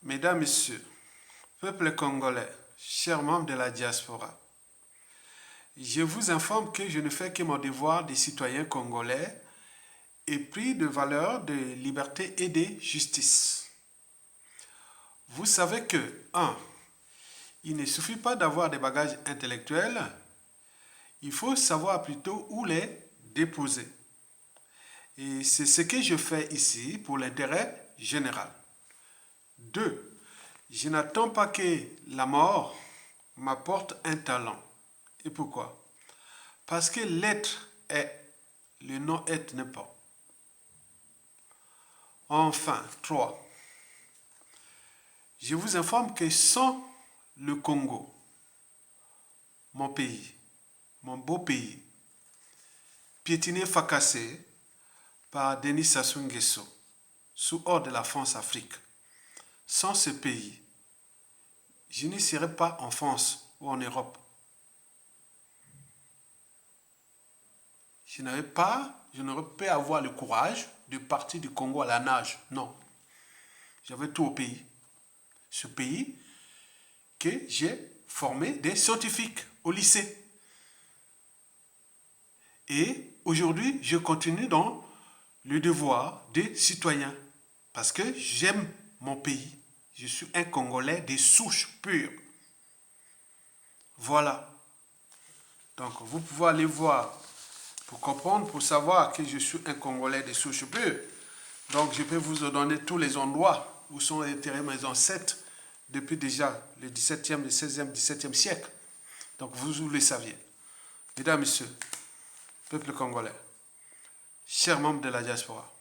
Mesdames, Messieurs, peuple congolais, chers membres de la diaspora, je vous informe que je ne fais que mon devoir de citoyen congolais épris de valeurs de liberté et de justice. Vous savez que 1. Il ne suffit pas d'avoir des bagages intellectuels, il faut savoir plutôt où les déposer. Et c'est ce que je fais ici pour l'intérêt général. 2. Je n'attends pas que la mort m'apporte un talent. Et pourquoi? Parce que l'être est, le non-être n'est pas. Enfin, 3. Je vous informe que sans le Congo, mon pays, mon beau pays, piétiné, fracassé par Denis Sassou Nguesso, sous ordre de la France-Afrique, sans ce pays, je ne serais pas en France ou en Europe. Je n'aurais pas pu avoir le courage de partir du Congo à la nage. Non. J'avais tout au pays. Ce pays que j'ai formé des scientifiques au lycée. Et aujourd'hui, je continue dans le devoir des citoyens. Parce que j'aime mon pays. Je suis un Congolais de souche pure. Voilà. Donc, vous pouvez aller voir pour comprendre, pour savoir que je suis un Congolais de souche pure. Donc, je peux vous donner tous les endroits où sont enterrés mes ancêtres depuis déjà le 17e, le 16e, 17e siècle. Donc, vous le saviez. Mesdames, Messieurs, peuple congolais, chers membres de la diaspora,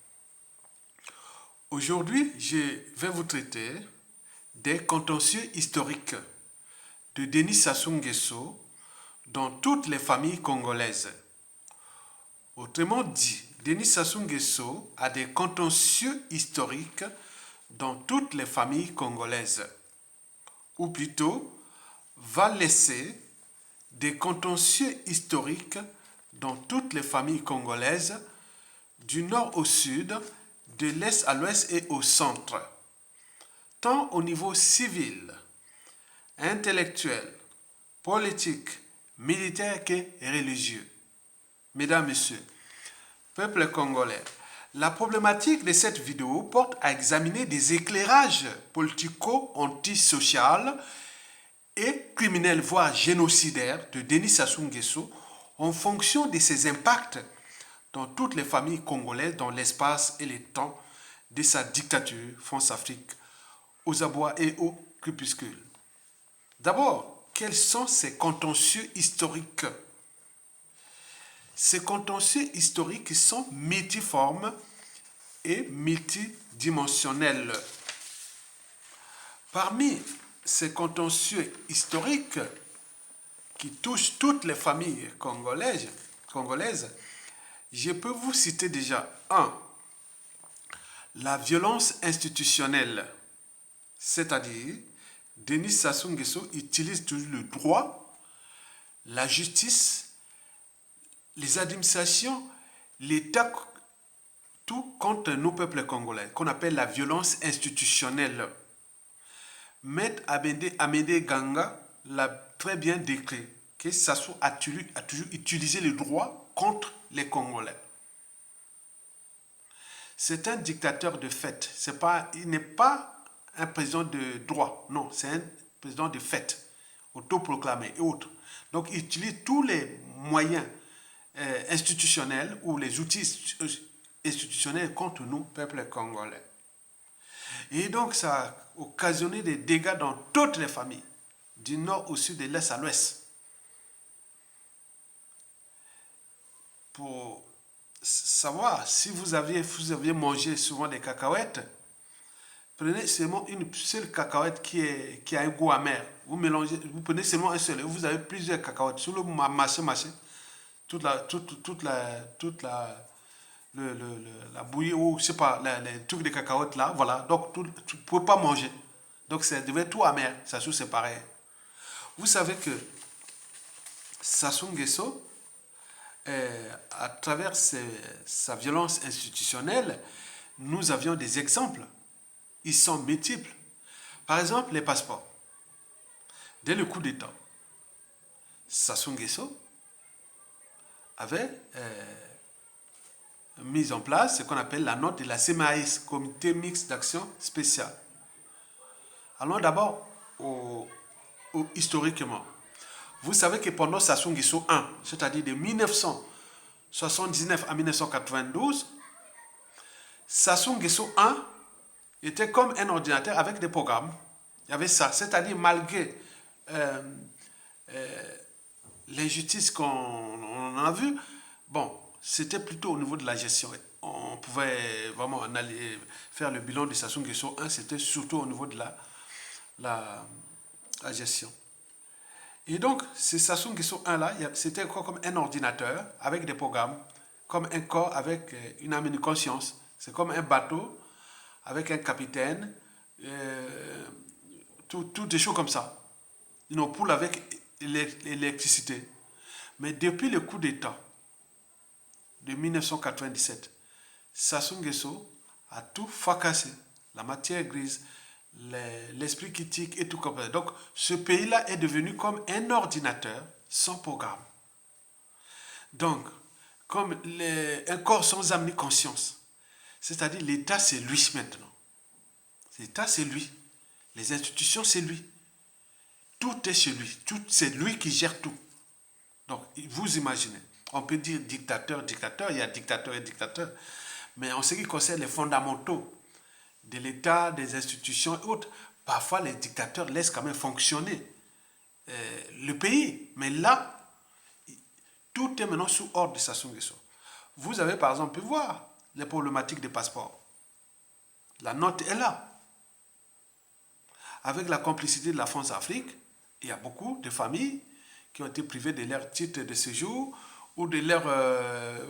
aujourd'hui, je vais vous traiter des contentieux historiques de Denis Sassou Nguesso dans toutes les familles congolaises. Autrement dit, Denis Sassou Nguesso a des contentieux historiques dans toutes les familles congolaises. Ou plutôt, va laisser des contentieux historiques dans toutes les familles congolaises, du nord au sud, de l'est à l'ouest et au centre, tant au niveau civil, intellectuel, politique, militaire que religieux. Mesdames, Messieurs, peuple congolais, la problématique de cette vidéo porte à examiner des éclairages politico-antisociaux et criminels, voire génocidaires de Denis Sassou Nguesso en fonction de ses impacts dans toutes les familles congolaises dans l'espace et le temps de sa dictature France-Afrique aux abois et aux crépuscules. D'abord, quels sont ces contentieux historiques? Ces contentieux historiques sont multiformes et multidimensionnels. Parmi ces contentieux historiques qui touchent toutes les familles congolaises, je peux vous citer déjà 1. La violence institutionnelle, c'est-à-dire Denis Sassou Nguesso utilise toujours le droit, la justice, les administrations, l'État, tout contre nos peuples congolais, qu'on appelle la violence institutionnelle. Maître Amédée Ganga l'a très bien décrit, que Sassou a toujours utilisé le droit contre les Congolais. C'est un dictateur de fait. Il n'est pas un président de droit, non, c'est un président de fait, autoproclamé et autres. Donc il utilise tous les moyens institutionnels ou les outils institutionnels contre nous, peuple congolais. Et donc ça a occasionné des dégâts dans toutes les familles, du nord au sud, de l'est à l'ouest. Pour savoir si vous aviez mangé souvent des cacahuètes, prenez seulement une seule cacahuète qui a un goût amer. Vous prenez seulement un seul et vous avez plusieurs cacahuètes. Sur le mâcher, toute la bouillie ou je sais pas, les trucs de cacahuètes là, voilà. Donc tu ne pouvais pas manger. Donc ça devait être tout amer. Sassou, c'est pareil. Vous savez que Sassou Nguesso, à travers sa violence institutionnelle, nous avions des exemples. Ils sont multiples. Par exemple, les passeports. Dès le coup d'État, Sassou Nguesso avait mis en place ce qu'on appelle la note de la CMAS, Comité Mixte d'Action Spéciale. Allons d'abord historiquement. Vous savez que pendant Sassou Nguesso 1, c'est-à-dire de 1979 à 1992, Sassou Nguesso 1 était comme un ordinateur avec des programmes. Il y avait ça, c'est-à-dire malgré l'injustice qu'on a vue, bon, c'était plutôt au niveau de la gestion. On pouvait vraiment aller faire le bilan de Sassou Nguesso 1, c'était surtout au niveau de la gestion. Et donc, ce Sassou Nguesso 1 là, c'était comme un ordinateur avec des programmes, comme un corps avec une âme et une conscience. C'est comme un bateau avec un capitaine, tout des choses comme ça. Ils n'ont poule avec l'électricité. Mais depuis le coup d'État de 1997, Sassou Nguesso a tout fracassé. La matière grise, l'esprit critique et tout comme ça. Donc, ce pays-là est devenu comme un ordinateur sans programme. Donc, comme un corps sans âme ni conscience. C'est-à-dire, l'État, c'est lui maintenant. L'État, c'est lui. Les institutions, c'est lui. Tout est chez lui. C'est lui qui gère tout. Donc, vous imaginez. On peut dire dictateur, dictateur. Il y a dictateur et dictateur. Mais en ce qui concerne les fondamentaux de l'État, des institutions et autres, parfois les dictateurs laissent quand même fonctionner le pays. Mais là, tout est maintenant sous ordre de Sassou Nguesso. Vous avez par exemple pu voir les problématiques des passeports. La note est là. Avec la complicité de la France-Afrique, il y a beaucoup de familles qui ont été privées de leur titre de séjour ou de leur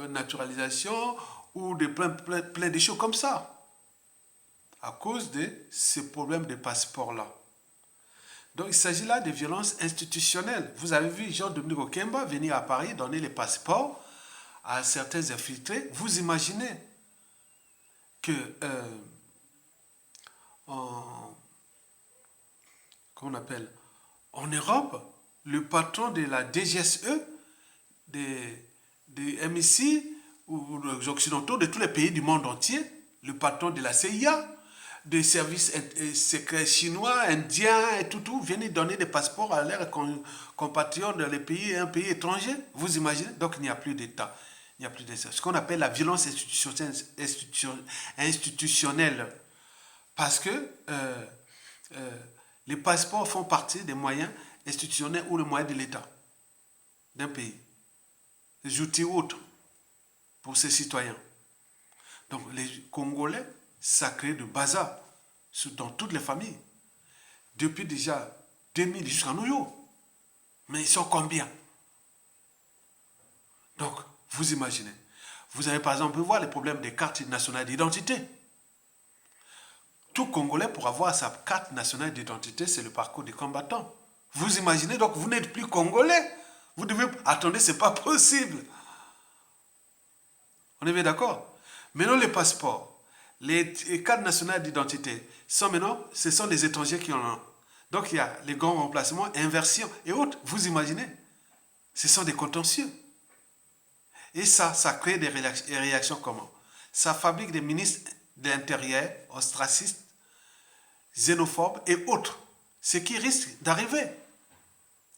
naturalisation ou de plein de choses comme ça à cause de ces problèmes de passeport-là. Donc il s'agit là de violences institutionnelles. Vous avez vu Jean-Dominique Okemba venir à Paris donner les passeports à certains infiltrés. Vous imaginez que en Europe, le patron de la DGSE, des MIC ou des Occidentaux de tous les pays du monde entier, le patron de la CIA, des services secrets chinois, indiens et tout, viennent donner des passeports à leurs compatriotes dans les pays, un pays étranger. Vous imaginez? Donc il n'y a plus d'État. Il n'y a plus de ce qu'on appelle la violence institutionnelle. Parce que les passeports font partie des moyens institutionnels ou les moyens de l'État d'un pays. Les outils autres pour ses citoyens. Donc les Congolais, ça crée du bazar dans toutes les familles. Depuis déjà 2000 jusqu'à nos jours. Mais ils sont combien? Donc, vous imaginez. Vous avez par exemple pu voir les problèmes des cartes nationales d'identité. Tout Congolais, pour avoir sa carte nationale d'identité, c'est le parcours des combattants. Vous imaginez, donc vous n'êtes plus Congolais. Vous devez... Attendez, c'est pas possible. On est bien d'accord? Maintenant, les passeports, les cartes nationales d'identité, ce sont les étrangers qui en ont. Donc, il y a les grands remplacements, inversions et autres. Vous imaginez? Ce sont des contentieux. Et ça crée des réactions comment? Ça fabrique des ministres de l'Intérieur, ostracistes, xénophobes et autres. Ce qui risque d'arriver.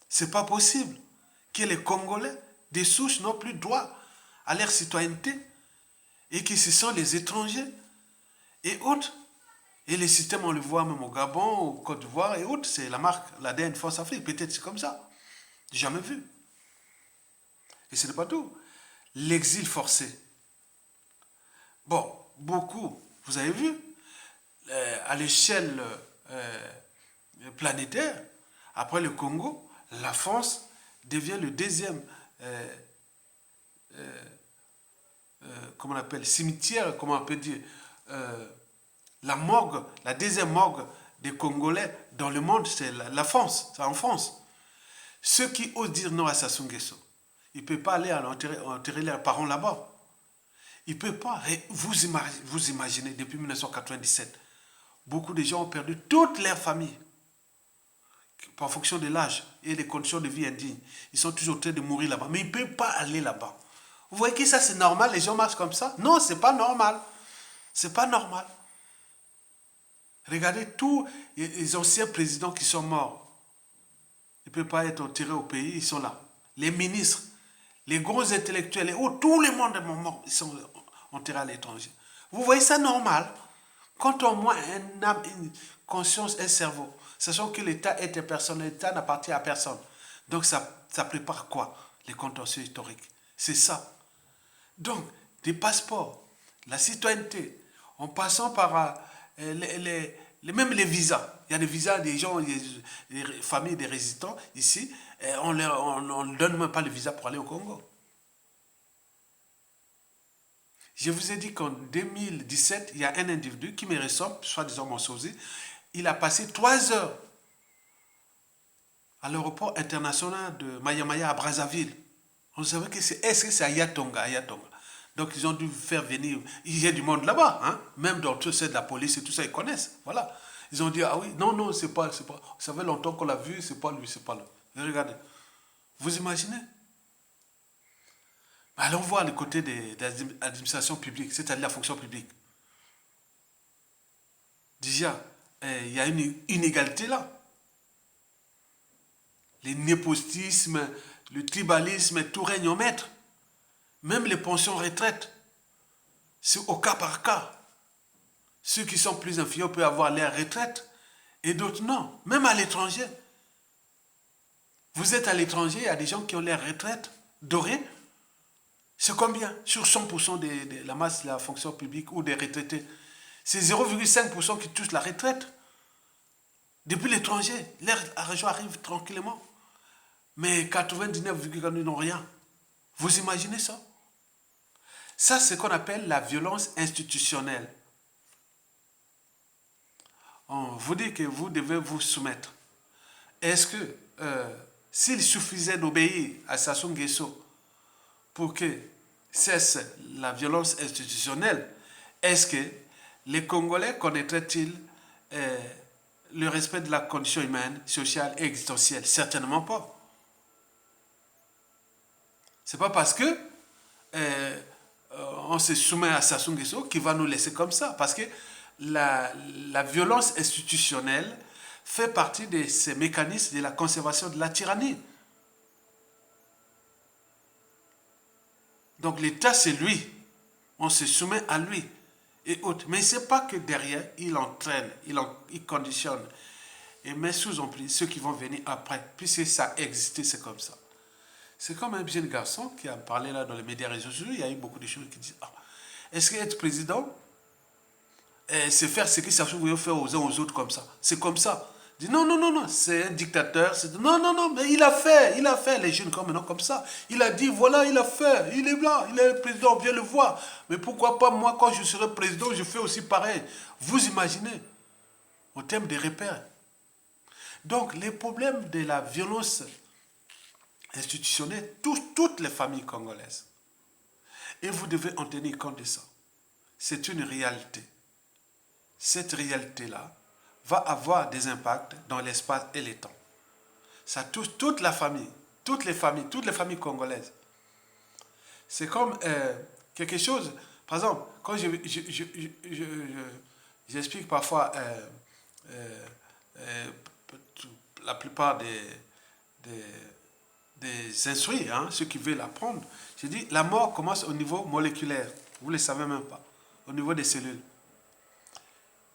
C'est pas possible que les Congolais des souches n'ont plus droit à leur citoyenneté et que ce sont les étrangers et autres. Et les systèmes, on le voit même au Gabon, au Côte d'Ivoire et autres, c'est la marque, l'ADN Force Afrique, peut-être c'est comme ça. Jamais vu. Et ce n'est pas tout. L'exil forcé. Bon, beaucoup, vous avez vu, à l'échelle planétaire, après le Congo, la France devient le deuxième comment on appelle, cimetière, comment on peut dire, la morgue, la deuxième morgue des Congolais dans le monde, c'est la France, c'est en France. Ceux qui osent dire non à Sassou Nguesso, il ne peut pas aller enterrer leurs parents là-bas. Il ne peut pas. Vous imaginez, depuis 1997, beaucoup de gens ont perdu toute leur famille. par fonction de l'âge et des conditions de vie indignes. Ils sont toujours en train de mourir là-bas. Mais ils ne peuvent pas aller là-bas. Vous voyez que ça, c'est normal, les gens marchent comme ça? Non, ce n'est pas normal. Ce n'est pas normal. Regardez tous les anciens présidents qui sont morts. Ils ne peuvent pas être enterrés au pays, ils sont là. Les ministres, les gros intellectuels, tout le monde est mort, ils sont enterrés à l'étranger. Vous voyez ça normal? Quand on moins une âme, une conscience, un cerveau, sachant que l'État est impersonnel, l'État n'appartient à personne. Donc ça prépare quoi? Les contentieux historiques. C'est ça. Donc, des passeports, la citoyenneté, en passant par même les visas. Il y a des visas des gens, des familles, des résidents ici, on ne donne même pas le visa pour aller au Congo. Je vous ai dit qu'en 2017, il y a un individu qui me ressemble, soi-disant mon sosie, il a passé 3 heures à l'aéroport international de Mayamaya à Brazzaville. On savait que est-ce que c'est à Yatonga, Donc ils ont dû faire venir, il y a du monde là-bas, hein? Même dans tout ça de la police et tout ça, ils connaissent, voilà. Ils ont dit, ah oui, non, c'est pas, ça fait longtemps qu'on l'a vu, c'est pas lui. Regardez, vous imaginez? Allons voir le côté de l'administration publique, c'est-à-dire la fonction publique. Déjà, il y a une inégalité là. Le népotisme, le tribalisme, tout règne au maître. Même les pensions retraite, c'est au cas par cas. Ceux qui sont plus inférieurs peuvent avoir leur retraite et d'autres non, même à l'étranger. Vous êtes à l'étranger, il y a des gens qui ont leur retraite dorée. C'est combien? Sur 100% de la masse de la fonction publique ou des retraités. C'est 0,5% qui touchent la retraite. Depuis l'étranger, l'argent arrive tranquillement. Mais 99,9% n'ont rien. Vous imaginez ça? Ça, c'est ce qu'on appelle la violence institutionnelle. On vous dit que vous devez vous soumettre. Est-ce que s'il suffisait d'obéir à Sassou Nguesso pour que cesse la violence institutionnelle, est-ce que les Congolais connaîtraient-ils le respect de la condition humaine, sociale et existentielle? Certainement pas. C'est pas parce que on se soumet à Sassou Nguesso qui va nous laisser comme ça. Parce que la violence institutionnelle fait partie de ces mécanismes de la conservation de la tyrannie. Donc l'État, c'est lui. On se soumet à lui. Et autres. Mais ce n'est pas que derrière, il entraîne, il conditionne et met sous emprise ceux qui vont venir après. Puisque ça a existé, c'est comme ça. C'est comme un jeune garçon qui a parlé là dans les médias réseaux sociaux. Il y a eu beaucoup de choses qui disent, est-ce qu'être président, c'est faire ce que Sassou Nguesso fait aux uns aux autres comme ça? C'est comme ça. Il dit non, c'est un dictateur. Non, mais il a fait les jeunes comme ça. Il a dit, voilà, il a fait, il est là, il est le président, on vient le voir. Mais pourquoi pas moi, quand je serai président, je fais aussi pareil. Vous imaginez, au terme des repères. Donc, les problèmes de la violence institutionnelle touchent toutes les familles congolaises. Et vous devez en tenir compte de ça. C'est une réalité. Cette réalité-là va avoir des impacts dans l'espace et le temps. Ça touche toute la famille, toutes les familles congolaises. C'est comme quelque chose, par exemple, quand j'explique parfois la plupart des instruits, ceux qui veulent apprendre, je dis la mort commence au niveau moléculaire, vous ne le savez même pas, au niveau des cellules.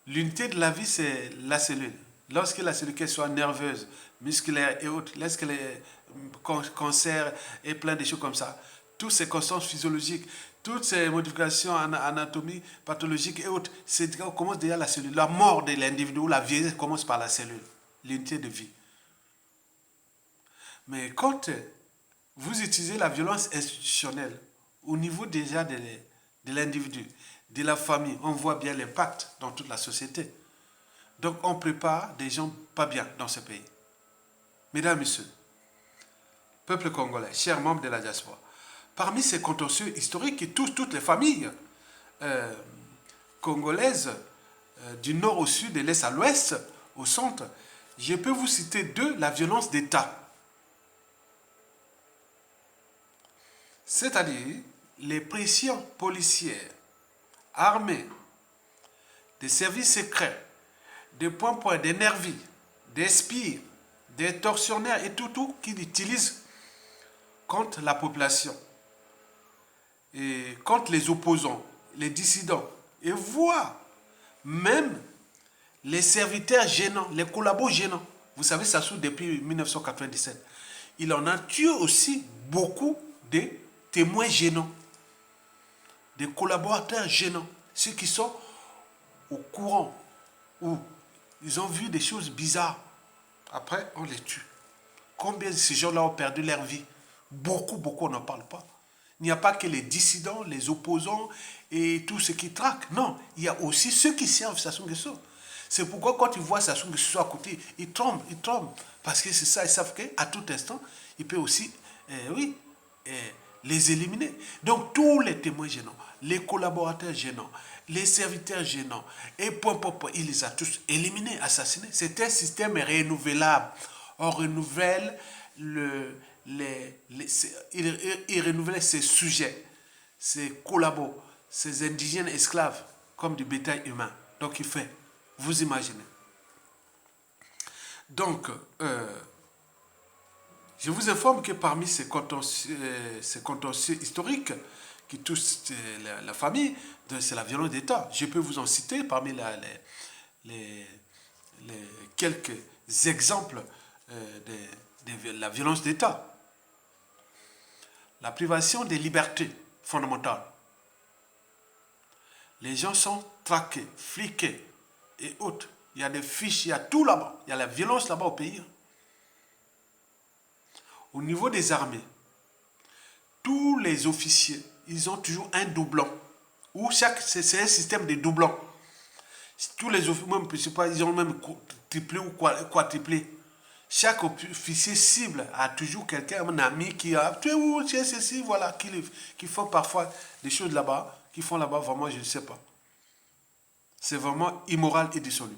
L'unité de la vie, c'est la cellule. Lorsque la cellule, qu'elle soit nerveuse, musculaire et autres, lorsqu'elle est cancer et plein de choses comme ça, toutes ces constances physiologiques, toutes ces modifications anatomiques, pathologiques et autres, on commence déjà la cellule. La mort de l'individu ou la vieillesse commence par la cellule, l'unité de vie. Mais quand vous utilisez la violence institutionnelle au niveau déjà de l'individu, de la famille, on voit bien l'impact dans toute la société. Donc on prépare des gens pas bien dans ce pays. Mesdames, Messieurs, peuple congolais, chers membres de la diaspora, parmi ces contentieux historiques qui touchent toutes les familles congolaises, du nord au sud, de l'est à l'ouest, au centre, Je peux vous citer deux, la violence d'État. C'est-à-dire les pressions policières, armées, des services secrets, des points, des nervis, des spies, des tortionnaires et tout qu'ils utilisent contre la population et contre les opposants, les dissidents, et voire même les serviteurs gênants, les collabos gênants. Vous savez, ça sous depuis 1997. Il en a tué aussi beaucoup de témoins gênants, des collaborateurs gênants, ceux qui sont au courant, où ils ont vu des choses bizarres. Après, on les tue. Combien de ces gens-là ont perdu leur vie? Beaucoup, on n'en parle pas. Il n'y a pas que les dissidents, les opposants et tous ceux qui traquent. Non, il y a aussi ceux qui servent Sassou Nguesso. C'est pourquoi quand ils voient Sassou Nguesso à côté, ils tombent. Parce que c'est ça, ils savent qu'à tout instant, il peut aussi, les éliminer. Donc tous les témoins gênants, les collaborateurs gênants, les serviteurs gênants, et il les a tous éliminés, assassinés. C'est un système renouvelable. On renouvelle il renouvelait ses sujets, ses collabos, ses indigènes esclaves, comme du bétail humain. Donc il fait, vous imaginez. Donc, je vous informe que parmi ces contentieux historiques qui touchent la famille, c'est la violence d'État. Je peux vous en citer parmi les quelques exemples de la violence d'État. La privation des libertés fondamentales. Les gens sont traqués, fliqués et autres. Il y a des fiches, il y a tout là-bas. Il y a la violence là-bas au pays. Au niveau des armées, tous les officiers, ils ont toujours un doublon. C'est un système de doublons. Tous les officiers, même, ils ont même triplé ou quadruplé. Chaque officier cible a toujours quelqu'un, un ami qui a, tu es où, tu es ceci, voilà, qui font parfois des choses là-bas, qui font là-bas, vraiment, je ne sais pas. C'est vraiment immoral et dissolu.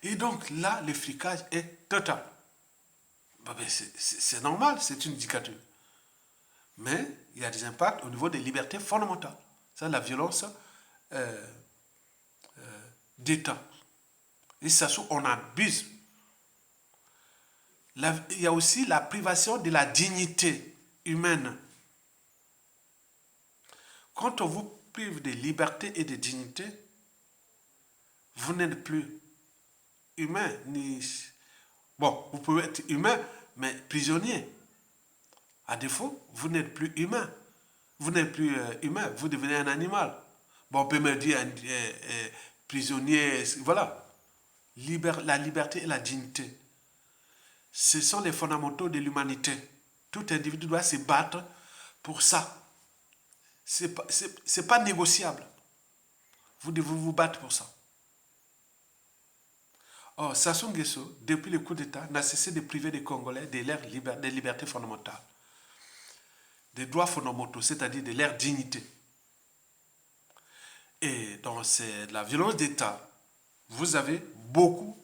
Et donc là, le flicage est total. C'est normal, c'est une dictature. Mais il y a des impacts au niveau des libertés fondamentales. C'est la violence d'État. Et ça, on abuse. Il y a aussi la privation de la dignité humaine. Quand on vous prive de liberté et de dignité, vous n'êtes plus humain. Bon, vous pouvez être humain, mais prisonnier. À défaut, vous n'êtes plus humain. Vous n'êtes plus humain, vous devenez un animal. Bon, on peut me dire prisonnier, voilà. La liberté et la dignité. Ce sont les fondamentaux de l'humanité. Tout individu doit se battre pour ça. C'est pas négociable. Vous devez vous battre pour ça. Or, Sassou Nguesso, depuis le coup d'État, n'a cessé de priver les Congolais de leurs libertés fondamentales, des droits fondamentaux, c'est-à-dire de leur dignité. Et dans la violence d'État, vous avez beaucoup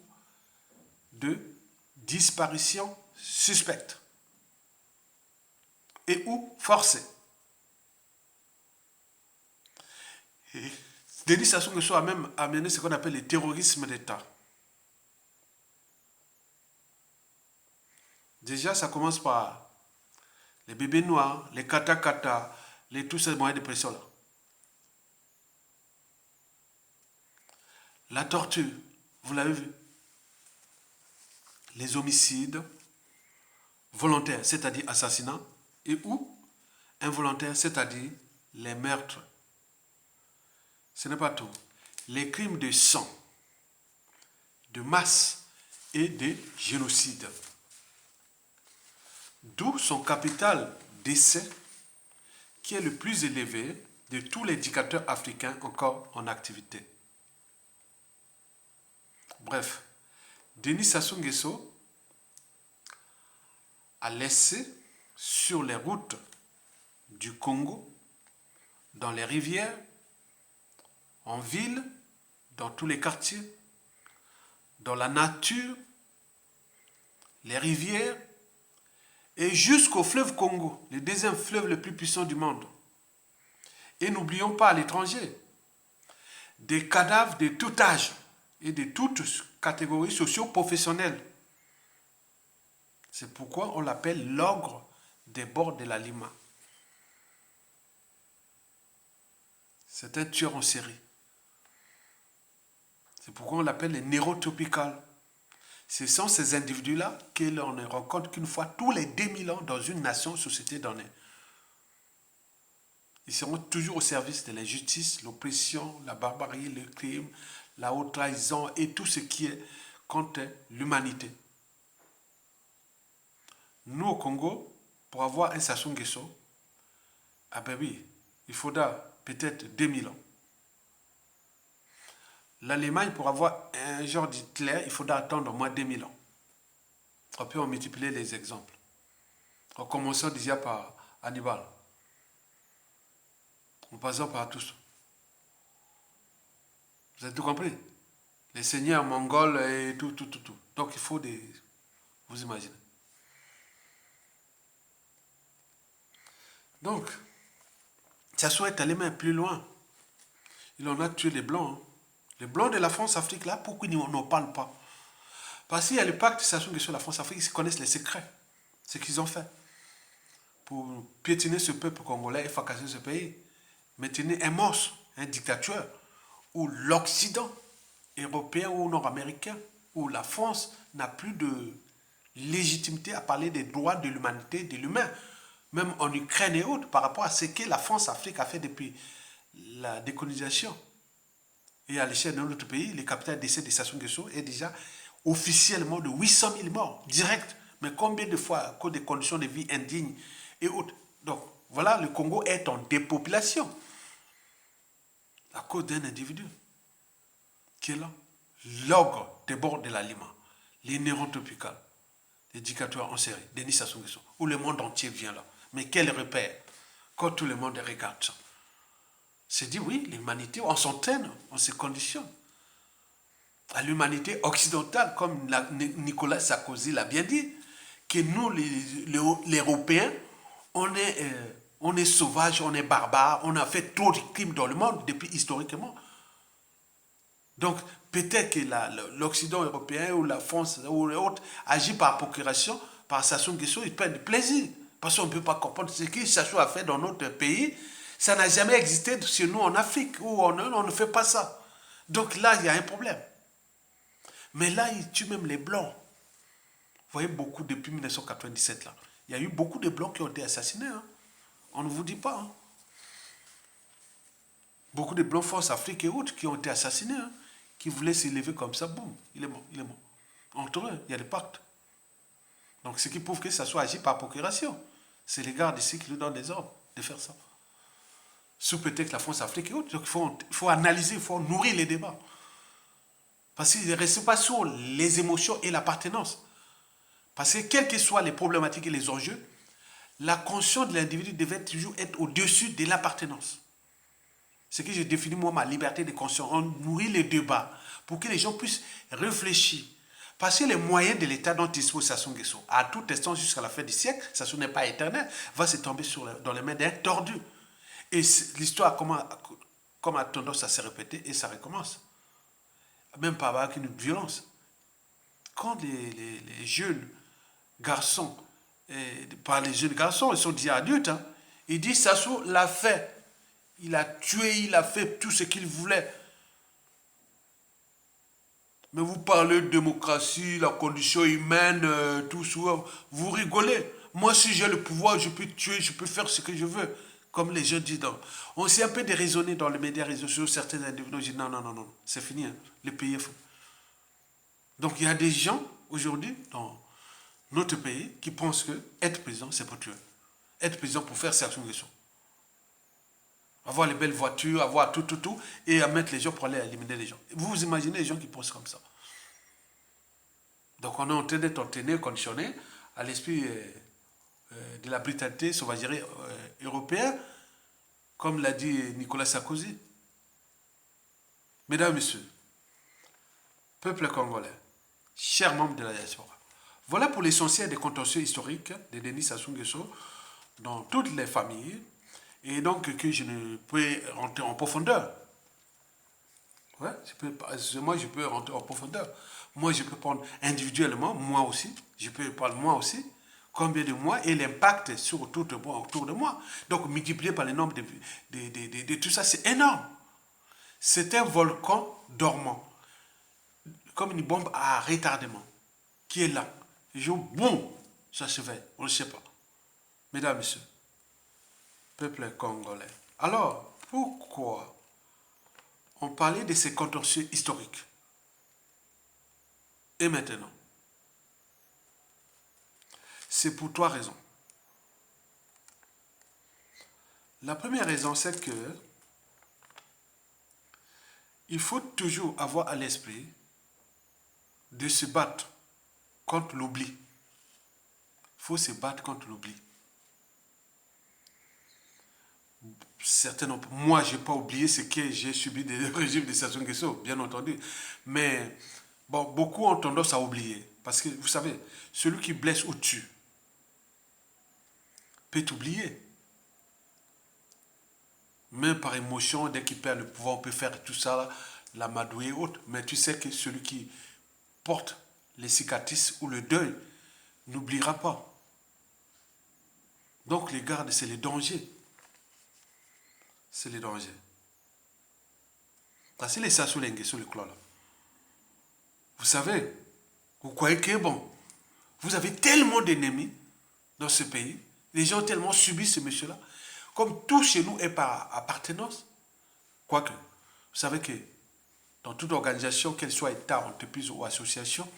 de disparitions suspectes et ou forcées. Et Denis Sassou Nguesso a même amené ce qu'on appelle le terrorisme d'État. Déjà, ça commence par les bébés noirs, les kata-kata, tous ces moyens de pression-là. La torture, vous l'avez vu. Les homicides volontaires, c'est-à-dire assassinats, et ou involontaires, c'est-à-dire les meurtres. Ce n'est pas tout. Les crimes de sang, de masse et de génocide. D'où son capital d'essai qui est le plus élevé de tous les dictateurs africains encore en activité. Bref, Denis Sassou Nguesso a laissé sur les routes du Congo, dans les rivières, en ville, dans tous les quartiers, dans la nature, les rivières et jusqu'au fleuve Congo, le deuxième fleuve le plus puissant du monde. Et n'oublions pas à l'étranger, des cadavres de tout âge et de toutes catégories socio-professionnelles. C'est pourquoi on l'appelle l'ogre des bords de la Lima. C'est un tueur en série. C'est pourquoi on l'appelle les neurotropical. Ce sont ces individus-là que l'on ne rencontre qu'une fois tous les 2000 ans dans une nation, société donnée. Ils seront toujours au service de l'injustice, l'oppression, la barbarie, le crime, la haute trahison et tout ce qui est contre l'humanité. Nous, au Congo, pour avoir un Sassou Nguesso, ah ben oui, il faudra peut-être 2000 ans. L'Allemagne, pour avoir un genre d'Hitler, il faudra attendre au moins 2000 ans. On peut en multiplier les exemples. En commençant déjà par Hannibal. En passant par tous. Vous avez tout compris? Les seigneurs mongols et tout. Donc il faut des... Vous imaginez. Donc, Sassou est allé même plus loin. Il en a tué les Blancs. Hein. Les Blancs de la France-Afrique, là, pourquoi ils n'en parlent pas? Parce qu'il y a le pacte de Sassou Nguesso sur la France-Afrique, ils connaissent les secrets. Ce qu'ils ont fait. Pour piétiner ce peuple congolais et fracasser ce pays. Maintenir un monstre, un dictateur, où l'Occident européen ou nord-américain, où la France n'a plus de légitimité à parler des droits de l'humanité, de l'humain, même en Ukraine et autres, par rapport à ce que la France-Afrique a fait depuis la décolonisation. Et à l'échelle de notre pays, le capital décès de Sassou Nguesso est déjà officiellement de 800 000 morts, direct. Mais combien de fois à cause des conditions de vie indignes et autres. Donc, voilà, le Congo est en dépopulation à cause d'un individu qui est là. L'ogre des bords de la Lima, les neurotropical, les dictateurs en série, Denis Sassou Nguesso, où le monde entier vient là. Mais quel repère quand tout le monde regarde ça. C'est dit, oui, l'humanité, on s'entraîne, on se conditionne. À l'humanité occidentale, comme Nicolas Sarkozy l'a bien dit, que nous, les Européens, on est sauvages, on est barbares, on a fait trop de crimes dans le monde depuis historiquement. Donc, peut-être que l'Occident européen ou la France ou les autres agit par procuration, par Sassou Nguesso, ils prennent du plaisir. Parce qu'on ne peut pas comprendre ce que Sassou a fait dans notre pays. Ça n'a jamais existé chez nous en Afrique, où on ne fait pas ça. Donc là, il y a un problème. Mais là, ils tuent même les Blancs. Vous voyez beaucoup depuis 1997, là. Il y a eu beaucoup de Blancs qui ont été assassinés. Hein. On ne vous dit pas. Hein. Beaucoup de Blancs Force Afrique et autres qui ont été assassinés. Hein. Qui voulaient s'élever comme ça, boum, il est mort. Entre eux, il y a des pactes. Donc ce qui prouve que ça soit agi par procuration. C'est les gardes ici qui lui donnent des ordres de faire ça. Sous peut-être la France-Afrique et autres. Donc il faut analyser, il faut nourrir les débats. Parce qu'il ne reste pas sur les émotions et l'appartenance. Parce que quelles que soient les problématiques et les enjeux, la conscience de l'individu devait toujours être au-dessus de l'appartenance. C'est que j'ai défini moi ma liberté de conscience. On nourrit les débats pour que les gens puissent réfléchir. Parce que les moyens de l'État dont dispose Sassou Nguesso, à tout instant jusqu'à la fin du siècle, Sassou n'est pas éternel, va se tomber dans les mains d'un tordu. Et l'histoire comme a tendance à se répéter et ça recommence. Même pas avec une violence. Quand les jeunes garçons, par les jeunes garçons, ils sont déjà adultes, hein, ils disent Sassou l'a fait. Il a tué, il a fait tout ce qu'il voulait. Mais vous parlez de démocratie, la condition humaine, tout ça, vous rigolez. Moi, si j'ai le pouvoir, je peux tuer, je peux faire ce que je veux. Comme les gens disent. On s'est un peu déraisonné dans les médias réseaux sociaux, certains individus disent non, c'est fini, hein, le pays est fou. Donc il y a des gens, aujourd'hui, dans notre pays, qui pensent que être président, c'est pour tuer. Être président pour faire certaines questions. Avoir les belles voitures, avoir tout, et à mettre les gens pour aller éliminer les gens. Vous imaginez les gens qui pensent comme ça. Donc on est en train d'être entraîné, conditionné à l'esprit de la brutalité, sauvagerie européenne, comme l'a dit Nicolas Sarkozy. Mesdames et messieurs, peuple congolais, chers membres de la diaspora, Voilà pour l'essentiel des contentieux historiques de Denis Sassou Nguesso dans toutes les familles. Et donc que je ne peux rentrer en profondeur. Ouais, moi, je peux rentrer en profondeur. Moi, je peux prendre individuellement, moi aussi. Je peux prendre moi aussi. Combien de moi et l'impact sur tout le monde autour de moi. Donc, multiplié par le nombre de tout ça, c'est énorme. C'est un volcan dormant. Comme une bombe à retardement. Qui est là. Et je boum, ça se fait. On ne sait pas. Mesdames, Messieurs, peuple congolais. Alors, pourquoi on parlait de ces contentieux historiques? Et maintenant, c'est pour trois raisons. La première raison, c'est que il faut toujours avoir à l'esprit de se battre contre l'oubli. Il faut se battre contre l'oubli. Certainement, moi, je n'ai pas oublié ce que j'ai subi des régimes de Sassou Nguesso, bien entendu. Mais bon, beaucoup ont tendance à oublier. Parce que, vous savez, celui qui blesse ou tue peut t'oublier. Même par émotion, dès qu'il perd le pouvoir, on peut faire tout ça, l'amadouer et autres. Mais tu sais que celui qui porte les cicatrices ou le deuil n'oubliera pas. Donc les gardes, c'est les dangers. C'est les dangers. Parce que les Sassou Nguesso, le clan là. Vous savez, vous croyez que bon, vous avez tellement d'ennemis dans ce pays, les gens ont tellement subi ce monsieur-là, comme tout chez nous est par appartenance. Quoique, vous savez que dans toute organisation, qu'elle soit État, entreprise ou association,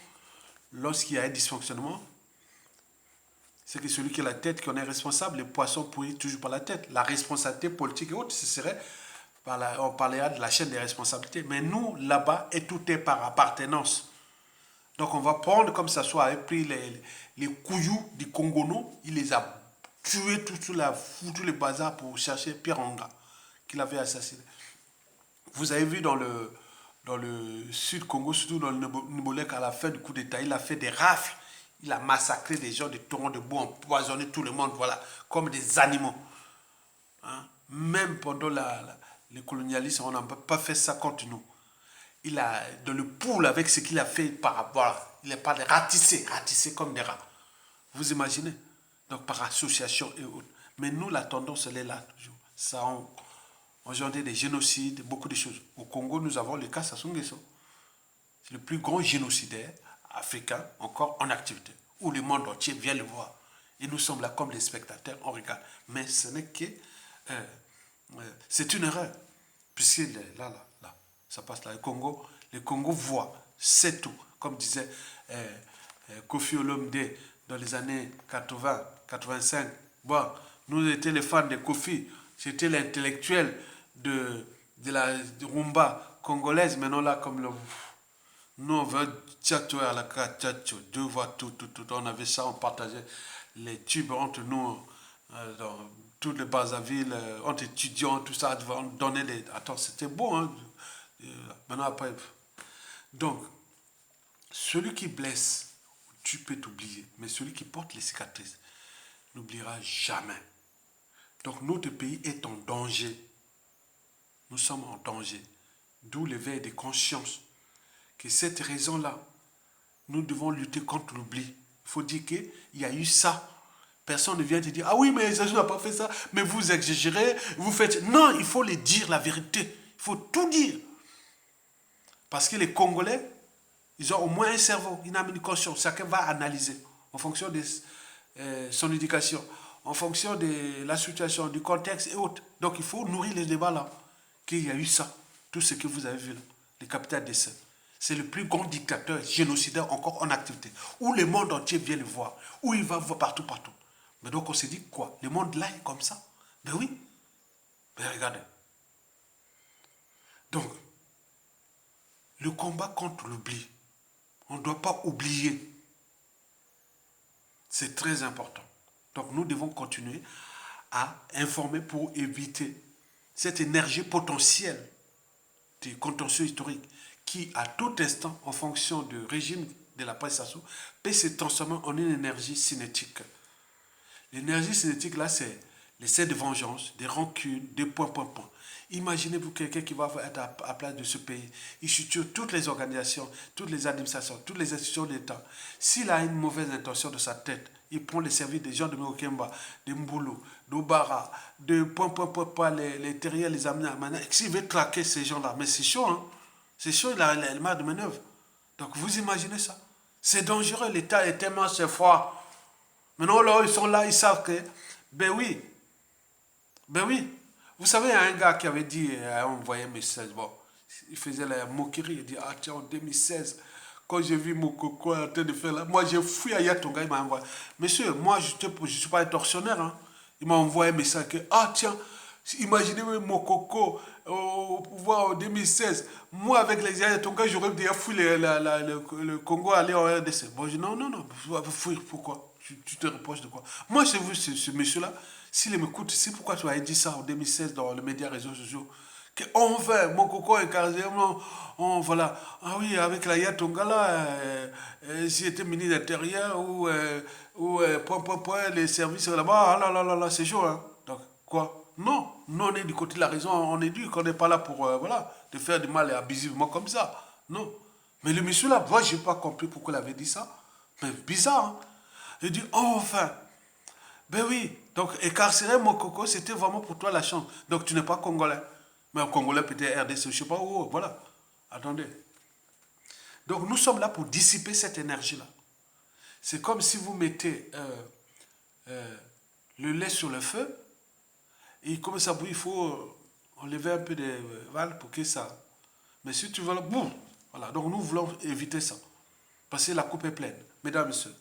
lorsqu'il y a un dysfonctionnement, c'est que celui qui a la tête, qui en est responsable, les poissons pourrissent toujours par la tête. La responsabilité politique et autres, ce serait, on parlera de la chaîne des responsabilités. Mais nous, là-bas, et tout est par appartenance. Donc on va prendre comme ça soit, avait pris les couillous du Congono, il les a tués, foutu le bazar pour chercher Piranga, qu'il avait assassiné. Vous avez vu dans le sud Congo, surtout dans le Nibolek, à la fin du coup d'État, il a fait des rafles. Il a massacré des gens, des torrents de boue, empoisonné tout le monde, voilà, comme des animaux. Hein? Même pendant le colonialisme, on n'a pas fait ça contre nous. Il a, dans le poule, avec ce qu'il a fait par rapport, il a pas ratissé comme des rats. Vous imaginez? Donc par association et autres. Mais nous, la tendance, elle est là toujours. Ça a engendré des génocides, beaucoup de choses. Au Congo, nous avons le cas Sassou Nguesso. C'est le plus grand génocidaire africain encore en activité, où le monde entier vient le voir. Et nous sommes là comme des spectateurs, on regarde. Mais ce n'est que... c'est une erreur. Puisque là, ça passe là. Le Congo voit, c'est tout. Comme disait Kofi Olomide dans les années 80, 85. Bon, nous étions les fans de Kofi. C'était l'intellectuel de la rumba congolaise. Maintenant là, comme le... Nous, on veut tchatcho à la carte, tchatcho, deux voix, tout. On avait ça, on partageait les tubes entre nous, dans toutes les Brazzaville, entre étudiants, tout ça, on donnait des... Attends, c'était beau, hein. Maintenant, après... Donc, celui qui blesse, tu peux t'oublier, mais celui qui porte les cicatrices n'oubliera jamais. Donc, notre pays est en danger. Nous sommes en danger. D'où l'éveil de conscience. Que cette raison-là, nous devons lutter contre l'oubli. Il faut dire qu'il y a eu ça. Personne ne vient te dire, ah oui, mais Sassou n'a pas fait ça, mais vous exagérez, vous faites... Non, il faut les dire la vérité. Il faut tout dire. Parce que les Congolais, ils ont au moins un cerveau, une âme, une conscience. Chacun va analyser en fonction de son éducation, en fonction de la situation, du contexte et autres. Donc il faut nourrir les débats là. Qu'il y a eu ça, tout ce que vous avez vu là, les capitales des Saints. C'est le plus grand dictateur génocidaire encore en activité. Où le monde entier vient le voir. Où il va voir partout. Mais donc on se dit quoi? Le monde là est comme ça? Ben oui. Mais regardez. Donc, le combat contre l'oubli. On ne doit pas oublier. C'est très important. Donc nous devons continuer à informer pour éviter cette énergie potentielle des contentieux historiques qui, à tout instant, en fonction du régime de la prestation peut se transformer en une énergie cinétique. L'énergie cinétique, là, c'est l'essai de vengeance, des rancunes, des points. Imaginez-vous quelqu'un qui va être à place de ce pays. Il structure toutes les organisations, toutes les administrations, toutes les institutions de l'État. S'il a une mauvaise intention de sa tête, il prend les services des gens de Mokemba, de Mboulou, d'Obara, de les terriers, les amener à Mana. S'il veut traquer ces gens-là, mais c'est chaud, hein? C'est chaud, il a le marre de manœuvre. Donc vous imaginez ça? C'est dangereux, l'État est tellement froid. Maintenant, là, ils sont là, ils savent que, ben oui, vous savez, il y a un gars qui avait dit, envoyé un message, bon, il faisait la moquerie, il dit, ah tiens, en 2016, quand j'ai vu mon coco en train de faire là, moi j'ai fui à Yatonga, il m'a envoyé. Monsieur, moi je ne suis pas un tortionnaire, hein. Il m'a envoyé un message que, ah tiens, imaginez mon coco au pouvoir en 2016, moi avec les Yatonga, j'aurais déjà fui le Congo aller en RDC. Bon, je dis, non, fuir, pourquoi? Tu te reproches de quoi? Moi j'ai vu ce monsieur-là, s'il m'écoute, c'est pourquoi tu as dit ça en 2016 dans les médias réseaux sociaux. On fait, mon coco est carré, voilà. Ah oui, avec la Yatonga là, j'étais ministre d'Intérieur les services là-bas, ah là, c'est chaud, hein. Donc, quoi? Non, nous on est du côté de la raison, on est dit qu'on n'est pas là pour, voilà, de faire du mal et abusivement comme ça. Non. Mais le monsieur là, moi, je n'ai pas compris pourquoi il avait dit ça. Mais bizarre, hein. Il dit, enfin. Ben oui, donc écarcérer mon coco, c'était vraiment pour toi la chance. Donc tu n'es pas congolais. Mais un congolais peut-être RDC, je ne sais pas où, voilà. Attendez. Donc nous sommes là pour dissiper cette énergie-là. C'est comme si vous mettez le lait sur le feu, et comme ça bouille, il faut enlever un peu de val pour que ça... Mais si tu veux, boum, voilà. Donc nous voulons éviter ça. Parce que la coupe est pleine. Mesdames et messieurs,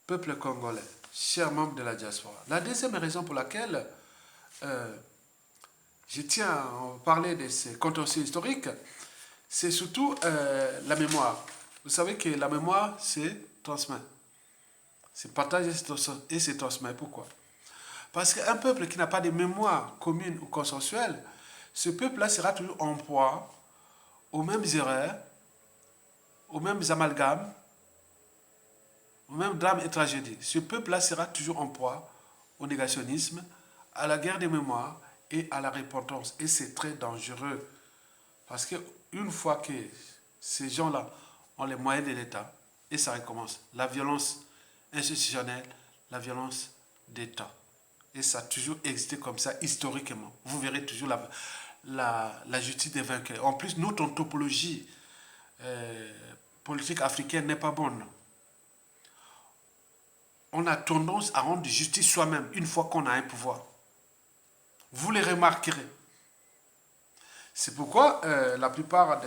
peuple congolais, chers membres de la diaspora. La deuxième raison pour laquelle je tiens à parler de ces contentieux historiques, c'est surtout la mémoire. Vous savez que la mémoire, c'est transmet. C'est partager et c'est transmet. Pourquoi? Parce qu'un peuple qui n'a pas de mémoire commune ou consensuelle, ce peuple-là sera toujours en proie aux mêmes erreurs, aux mêmes amalgames, aux mêmes drames et tragédies. Ce peuple-là sera toujours en proie au négationnisme, à la guerre des mémoires et à la repentance. Et c'est très dangereux. Parce qu'une fois que ces gens-là ont les moyens de l'État, et ça recommence, la violence institutionnelle, la violence d'État. Et ça a toujours existé comme ça historiquement. Vous verrez toujours la justice des vainqueurs. En plus, notre anthropologie politique africaine n'est pas bonne. On a tendance à rendre justice soi-même une fois qu'on a un pouvoir. Vous les remarquerez. C'est pourquoi la plupart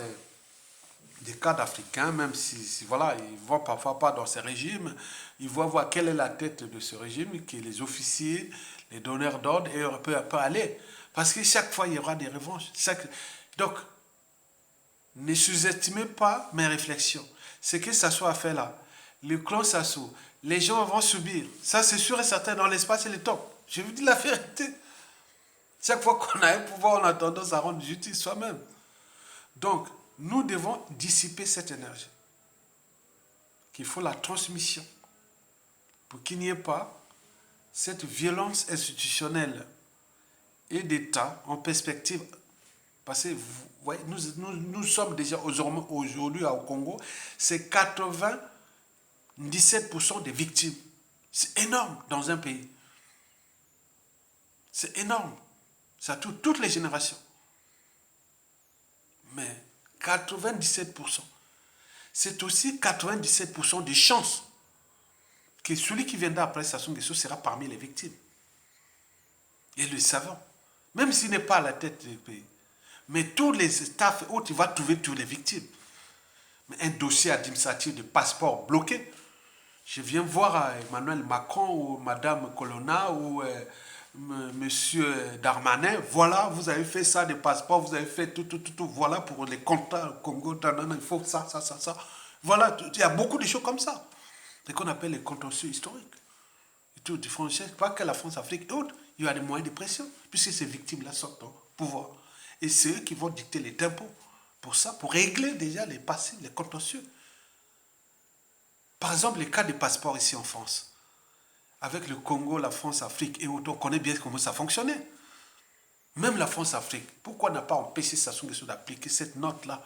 des cadres africains, même si voilà, ils ne vont parfois pas dans ces régimes, ils vont voir quelle est la tête de ce régime, qui est les officiers, les donneurs d'ordre, et on peut aller. Parce que chaque fois, il y aura des revanches. Donc, ne sous-estimez pas mes réflexions. Ce que ça soit fait là, le clan Sassou, les gens vont subir. Ça, c'est sûr et certain dans l'espace et le temps. Je vous dis la vérité. Chaque fois qu'on a un pouvoir, on a tendance à rendre justice soi-même. Donc, nous devons dissiper cette énergie. Qu'il faut la transmission. Pour qu'il n'y ait pas cette violence institutionnelle et d'État en perspective. Parce que vous voyez, nous sommes déjà aujourd'hui au Congo, c'est 97% des victimes. C'est énorme dans un pays. C'est énorme. Ça touche toutes les générations. Mais 97%, c'est aussi 97% de chances que celui qui viendra après Sassou Nguesso sera parmi les victimes. Et le savons. Même s'il n'est pas à la tête du pays. Mais tous les staffs et autres, il va trouver toutes les victimes. Mais un dossier administratif de passeport bloqué. Je viens voir Emmanuel Macron ou Madame Colonna ou Monsieur Darmanin. Voilà, vous avez fait ça, des passeports, vous avez fait tout. Voilà pour les comptes Congo, il faut ça. Voilà, il y a beaucoup de choses comme ça. C'est ce qu'on appelle les contentieux historiques. Et tout, pas que la France-Afrique et autres, il y a des moyens de pression, puisque ces victimes-là sortent au pouvoir. Et c'est eux qui vont dicter les tempos pour ça, pour régler déjà les passifs, les contentieux. Par exemple, les cas de passeport ici en France, avec le Congo, la France, l'Afrique et autres, on connaît bien comment ça fonctionnait. Même la France-Afrique, pourquoi n'a pas empêché Sassou Nguesso d'appliquer cette note-là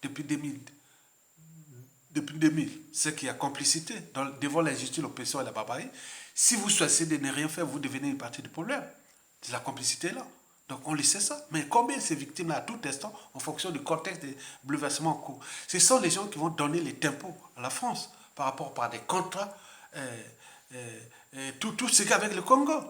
depuis 2000? Depuis 2000, c'est qu'il y a complicité devant l'injustice, l'oppression et la barbarie. Si vous choisissez de ne rien faire, vous devenez une partie du problème. C'est la complicité là. Donc on le sait ça. Mais combien ces victimes-là à tout instant, en fonction du contexte des bouleversements en cours? Ce sont les gens qui vont donner les tempos à la France par rapport à des contrats, tout ce qu'il y a avec le Congo.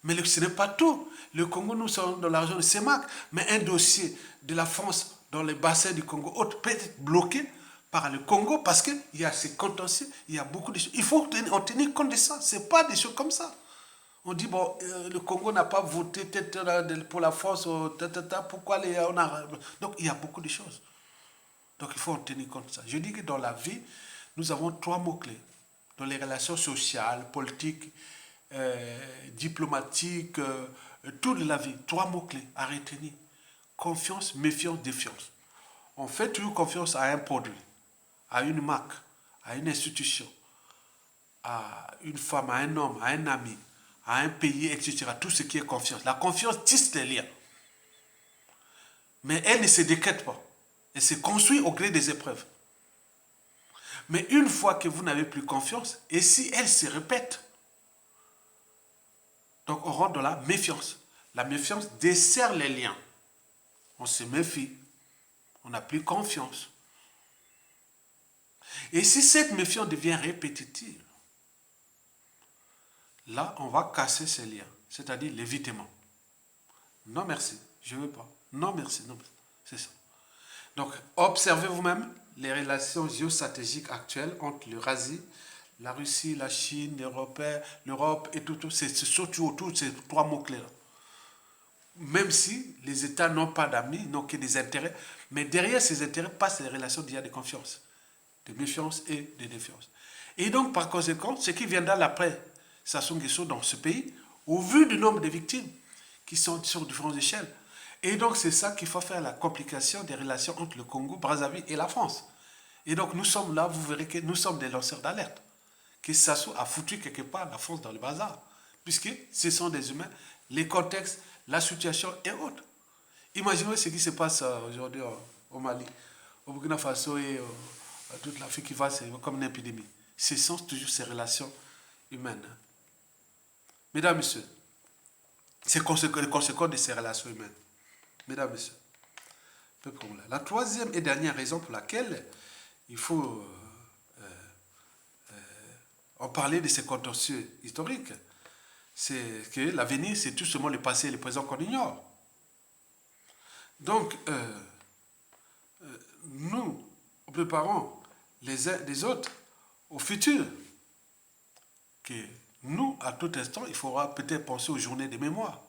Mais ce n'est pas tout. Le Congo, nous sommes dans la région de CEMAC, mais un dossier de la France dans les bassins du Congo autre peut être bloqué par le Congo parce qu'il y a ces contentieux, il y a beaucoup de choses. Il faut en tenir compte de ça. Ce n'est pas des choses comme ça. On dit, bon, le Congo n'a pas voté pour la France, pourquoi on a... Donc, il y a beaucoup de choses. Donc, il faut en tenir compte de ça. Je dis que dans la vie, nous avons 3 mots-clés. Dans les relations sociales, politiques, diplomatiques, toute la vie. 3 mots-clés à retenir. Confiance, méfiance, défiance. On fait toujours confiance à un produit, à une marque, à une institution, à une femme, à un homme, à un ami, à un pays, etc. Tout ce qui est confiance. La confiance tisse les liens. Mais elle ne se décrète pas. Elle se construit au gré des épreuves. Mais une fois que vous n'avez plus confiance, et si elle se répète, donc on rentre dans la méfiance. La méfiance dessert les liens. On se méfie. On n'a plus confiance. Et si cette méfiance devient répétitive, là, on va casser ces liens, c'est-à-dire l'évitement. Non, merci, je ne veux pas. Non, merci, non, c'est ça. Donc, observez vous-même les relations géostratégiques actuelles entre l'Eurasie, la Russie, la Chine, l'Europe et tout. C'est surtout autour de ces 3 mots-clés-là. Même si les États n'ont pas d'amis, n'ont que des intérêts, mais derrière ces intérêts passent les relations d'il y a de confiance, de méfiance et de défiance. Et donc, par conséquent, ce qui viendra après Sassou Nguesso dans ce pays, au vu du nombre de victimes qui sont sur différentes échelles. Et donc, c'est ça qu'il faut faire la complication des relations entre le Congo, Brazzaville et la France. Et donc, nous sommes là, vous verrez que nous sommes des lanceurs d'alerte. Que Sassou a foutu quelque part la France dans le bazar. Puisque ce sont des humains, les contextes, la situation et autres. Imaginez ce qui se passe aujourd'hui au Mali, au Burkina Faso et toute l'Afrique qui va comme une épidémie. Ce sont toujours ces relations humaines. Mesdames, Messieurs, c'est les conséquences de ces relations humaines. Mesdames, Messieurs, la 3e et dernière raison pour laquelle il faut en parler de ces contentieux historiques, c'est que l'avenir, c'est tout seulement le passé et le présent qu'on ignore. Donc, nous préparons les uns des autres au futur. Que nous, à tout instant, il faudra peut-être penser aux journées de mémoire.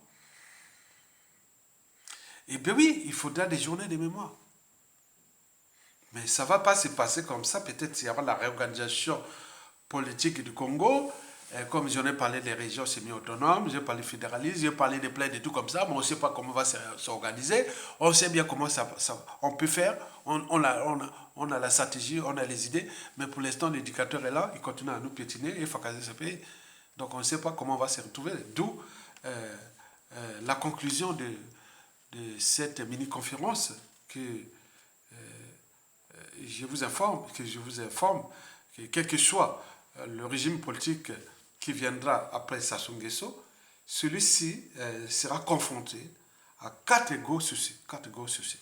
Eh bien oui, il faudra des journées de mémoire. Mais ça ne va pas se passer comme ça. Peut-être qu'il y aura la réorganisation politique du Congo. Comme j'en ai parlé des régions semi-autonomes, j'ai parlé fédéralisme, j'ai parlé des plaies et tout comme ça, mais on ne sait pas comment on va s'organiser. On sait bien comment on peut faire. On a la stratégie, on a les idées, mais pour l'instant, l'éducateur est là, il continue à nous piétiner et fracasser ce pays. Donc on ne sait pas comment on va se retrouver. D'où la conclusion de cette mini-conférence que je vous informe que quel que soit le régime politique qui viendra après Sassou Nguesso, celui-ci sera confronté à 4 gros soucis. 4 gros soucis.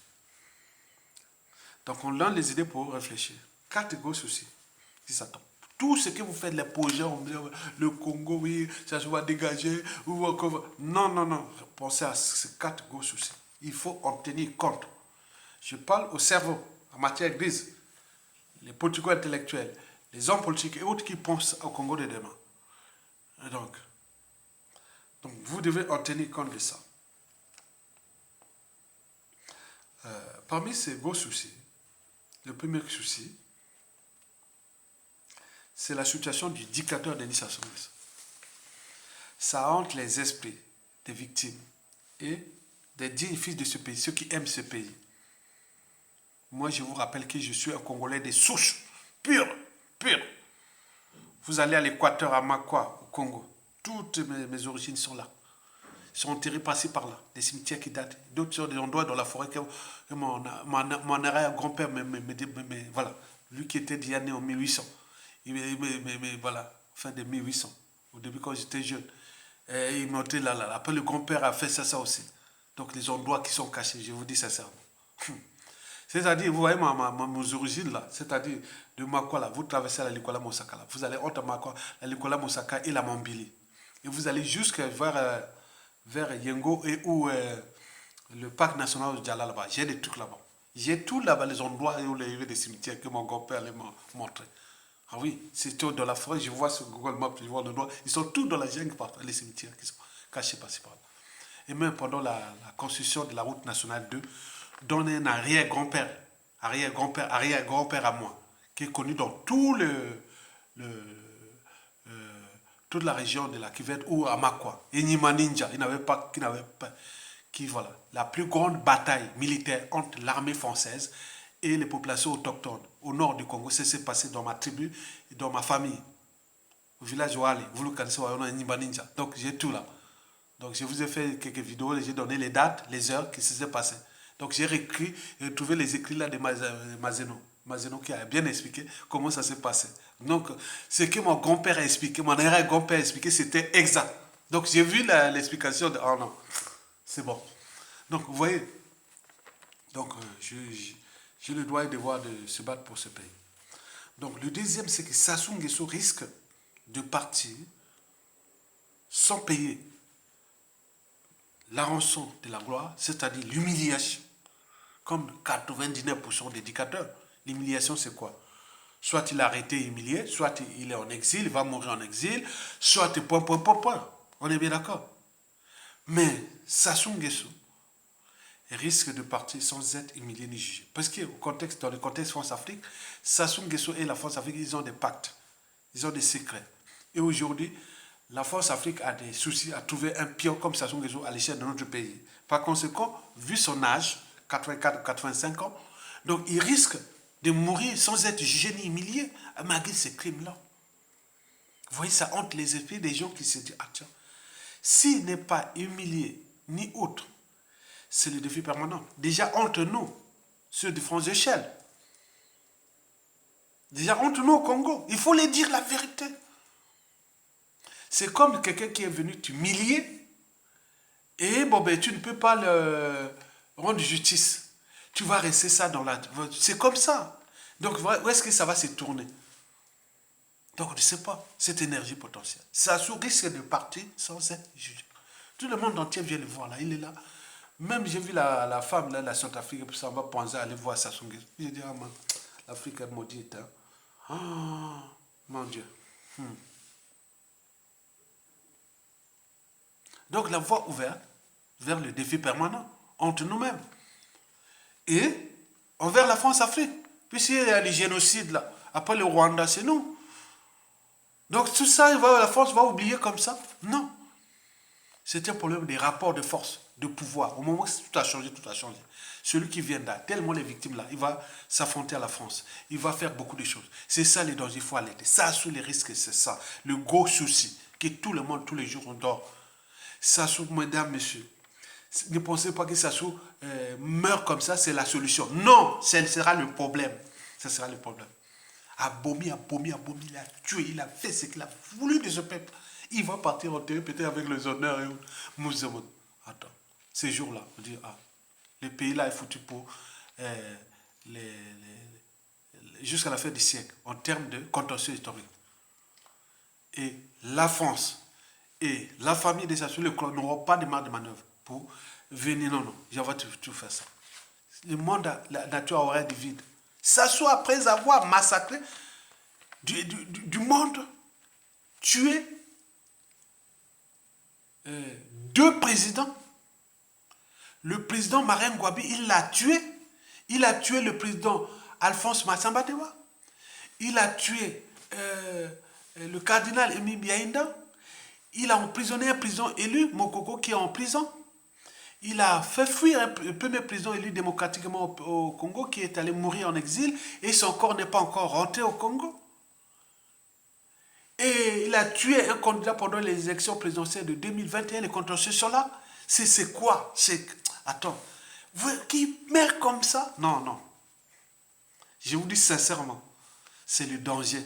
Donc on donne les idées pour réfléchir. 4 gros soucis qui s'attendent. Tout ce que vous faites, les projets, le Congo, oui, ça se va dégager. Non, non, non. Pensez à ces 4 gros soucis. Il faut en tenir compte. Je parle au cerveau, en matière grise. Les politico-intellectuels, les hommes politiques et autres qui pensent au Congo de demain. Et donc, vous devez en tenir compte de ça. Parmi ces gros soucis, le premier souci, c'est la situation du dictateur Denis Sassou Nguesso. Ça hante les esprits des victimes et des dignes fils de ce pays, ceux qui aiment ce pays. Moi, je vous rappelle que je suis un Congolais de souche, pure. Vous allez à l'Équateur, à Makwa, au Congo. Toutes mes origines sont là. Ils sont enterrés par-ci, par-là. Des cimetières qui datent. D'autres sont des endroits dans la forêt que mon arrière-grand-père, voilà. Lui qui était déjà né en 1800. Voilà, fin de 1800. Au début, quand j'étais jeune. Et il montait là. Après, le grand-père a fait ça aussi. Donc, les endroits qui sont cachés, je vous dis sincèrement. C'est-à-dire, vous voyez mes origines là, c'est-à-dire de Makwa là, vous traversez la Likola Mosaka là, vous allez entre Makwa, la Likola Mosaka et la Mambili. Et vous allez jusqu'à vers Yengo et où le parc national de Djala là-bas. J'ai des trucs là-bas. J'ai tout là-bas, les endroits où il y avait des cimetières que mon grand-père allait me montrer. Ah oui, c'est tout dans la forêt, je vois sur Google Maps, je vois l'endroit. Ils sont tous dans la jungle, les cimetières qui sont cachés par-ci par-là. Et même pendant la construction de la route nationale 2, dont un arrière-grand-père à moi, qui est connu dans toute la région de la Kivette ou à Makwa. Et Nima Ninja, voilà, la plus grande bataille militaire entre l'armée française et les populations autochtones au nord du Congo. Ça s'est passé dans ma tribu et dans ma famille. Au village Ouali, vous le connaissez, on a Nima Ninja. Donc j'ai tout là. Donc je vous ai fait quelques vidéos, j'ai donné les dates, les heures qui se sont passées. Donc j'ai réécrit et retrouvé les écrits là de Mazeno. Mazeno qui a bien expliqué comment ça s'est passé. Donc ce que mon grand-père a expliqué, mon arrière-grand-père a expliqué, c'était exact. Donc j'ai vu l'explication de... Oh non, c'est bon. Donc vous voyez, donc j'ai le droit et le devoir de se battre pour ce pays. Donc le deuxième, c'est que Sassou Nguesso risque de partir sans payer la rançon de la gloire, c'est-à-dire l'humiliation, comme 99% des dictateurs. L'humiliation, c'est quoi? Soit il a arrêté humilié, soit il est en exil, il va mourir en exil, soit point. On est bien d'accord. Mais Sassou Nguesso risque de partir sans être humilié ni jugé. Parce que dans le contexte France-Afrique, Sassou Nguesso et la France-Afrique, ils ont des pactes, ils ont des secrets. Et aujourd'hui, la France-Afrique a des soucis à trouver un pion comme Sassou Nguesso à l'échelle de notre pays. Par conséquent, vu son âge, 84 ou 85 ans, donc il risque de mourir sans être jugé ni humilié malgré ces crimes-là. Vous voyez, ça hante les esprits des gens qui se disent, ah tiens, s'il n'est pas humilié ni autre, c'est le défi permanent. Déjà entre nous, ceux de France échelle. Déjà entre nous au Congo, il faut les dire la vérité. C'est comme quelqu'un qui est venu t'humilier et bon ben tu ne peux pas le rendre justice. Tu vas rester ça dans la... C'est comme ça. Donc où est-ce que ça va se tourner? Donc on ne sait pas cette énergie potentielle. Ça risque de partir sans être jugé. Tout le monde entier vient le voir là, il est là. Même j'ai vu la femme là, la Centrafrique, ça va penser à aller voir Sassou Nguesso. J'ai dit, ah man, l'Afrique est maudite. Hein. Oh, mon Dieu. Donc la voie ouverte vers le défi permanent entre nous-mêmes et envers la France-Afrique. Puisqu'il y a les génocides là, après le Rwanda, c'est nous. Donc tout ça, la France va oublier comme ça? Non. C'est un problème des rapports de force, de pouvoir. Au moment où tout a changé, tout a changé. Celui qui vient là, tellement les victimes là, il va s'affronter à la France. Il va faire beaucoup de choses. C'est ça les dangers, il faut alerter. Ça, sous les risques, c'est ça. Le gros souci, que tout le monde, tous les jours, on dort. Sassou, mesdames, messieurs, ne pensez pas que Sassou meurt comme ça, c'est la solution. Non, ce sera le problème. Ce sera le problème. Abomi, il a tué, il a fait ce qu'il a voulu de ce peuple. Il va partir enterrer peut-être avec les honneurs et Mouzemon. Attends, ces jours-là, on dit, ah, le pays-là est foutu pour jusqu'à la fin du siècle, en termes de contentieux historique. Et la France et la famille des Sassou n'auront pas de marge de manœuvre pour venir. Non, j'en vais tout faire ça. Le monde, la nature aurait du vide. Sassou, après avoir massacré du monde, tué deux présidents. Le président Marien Ngouabi, il l'a tué. Il a tué le président Alphonse Massamba Dewa. Il a tué le cardinal Emi Biaïnda. Il a emprisonné un président élu, Mokoko, qui est en prison. Il a fait fuir le premier président élu démocratiquement au Congo, qui est allé mourir en exil, et son corps n'est pas encore rentré au Congo. Et il a tué un candidat pendant les élections présidentielles de 2021. Les contentieux sont là. C'est quoi? Attends. Qui meurt comme ça? Non, non. Je vous dis sincèrement, c'est le danger.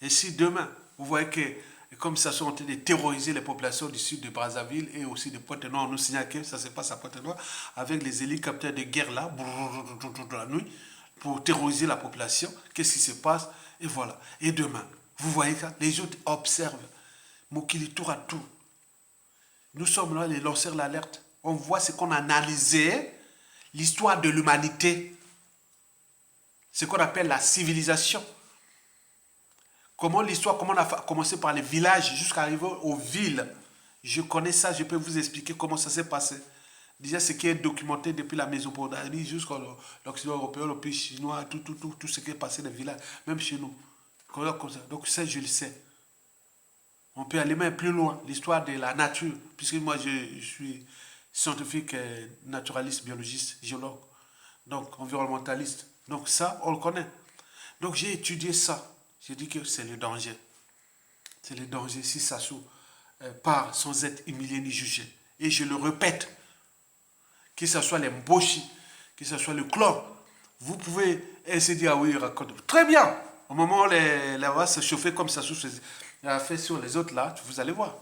Et si demain, vous voyez que, comme ça sont en train de terroriser les populations du sud de Brazzaville et aussi de Pointe-Noire, on nous signale que ça se passe à Pointe-Noire, avec les hélicoptères de guerre là, la nuit, pour terroriser la population, qu'est-ce qui se passe? Et voilà. Et demain, vous voyez ça, les autres observent. Mokili tour à tour. Nous sommes là, les lanceurs d'alerte. On voit ce qu'on a analysé, l'histoire de l'humanité, ce qu'on appelle la civilisation. Comment l'histoire, comment on a commencé par les villages jusqu'à arriver aux villes. Je connais ça, je peux vous expliquer comment ça s'est passé. Déjà, ce qui est documenté depuis la Mésopotamie jusqu'à l'Occident européen, le pays chinois, tout ce qui est passé dans les villages, même chez nous. Donc ça, je le sais. On peut aller même plus loin, l'histoire de la nature, puisque moi, je suis scientifique, naturaliste, biologiste, géologue, donc environnementaliste. Donc ça, on le connaît. Donc j'ai étudié ça. J'ai dit que c'est le danger. C'est le danger si ça part sans être humilié ni jugé. Et je le répète, que ce soit les Mboshi, que ce soit le clan, vous pouvez essayer de dire, ah oui, raconte. Très bien. Au moment où la va se chauffer comme ça a fait sur les autres là, vous allez voir.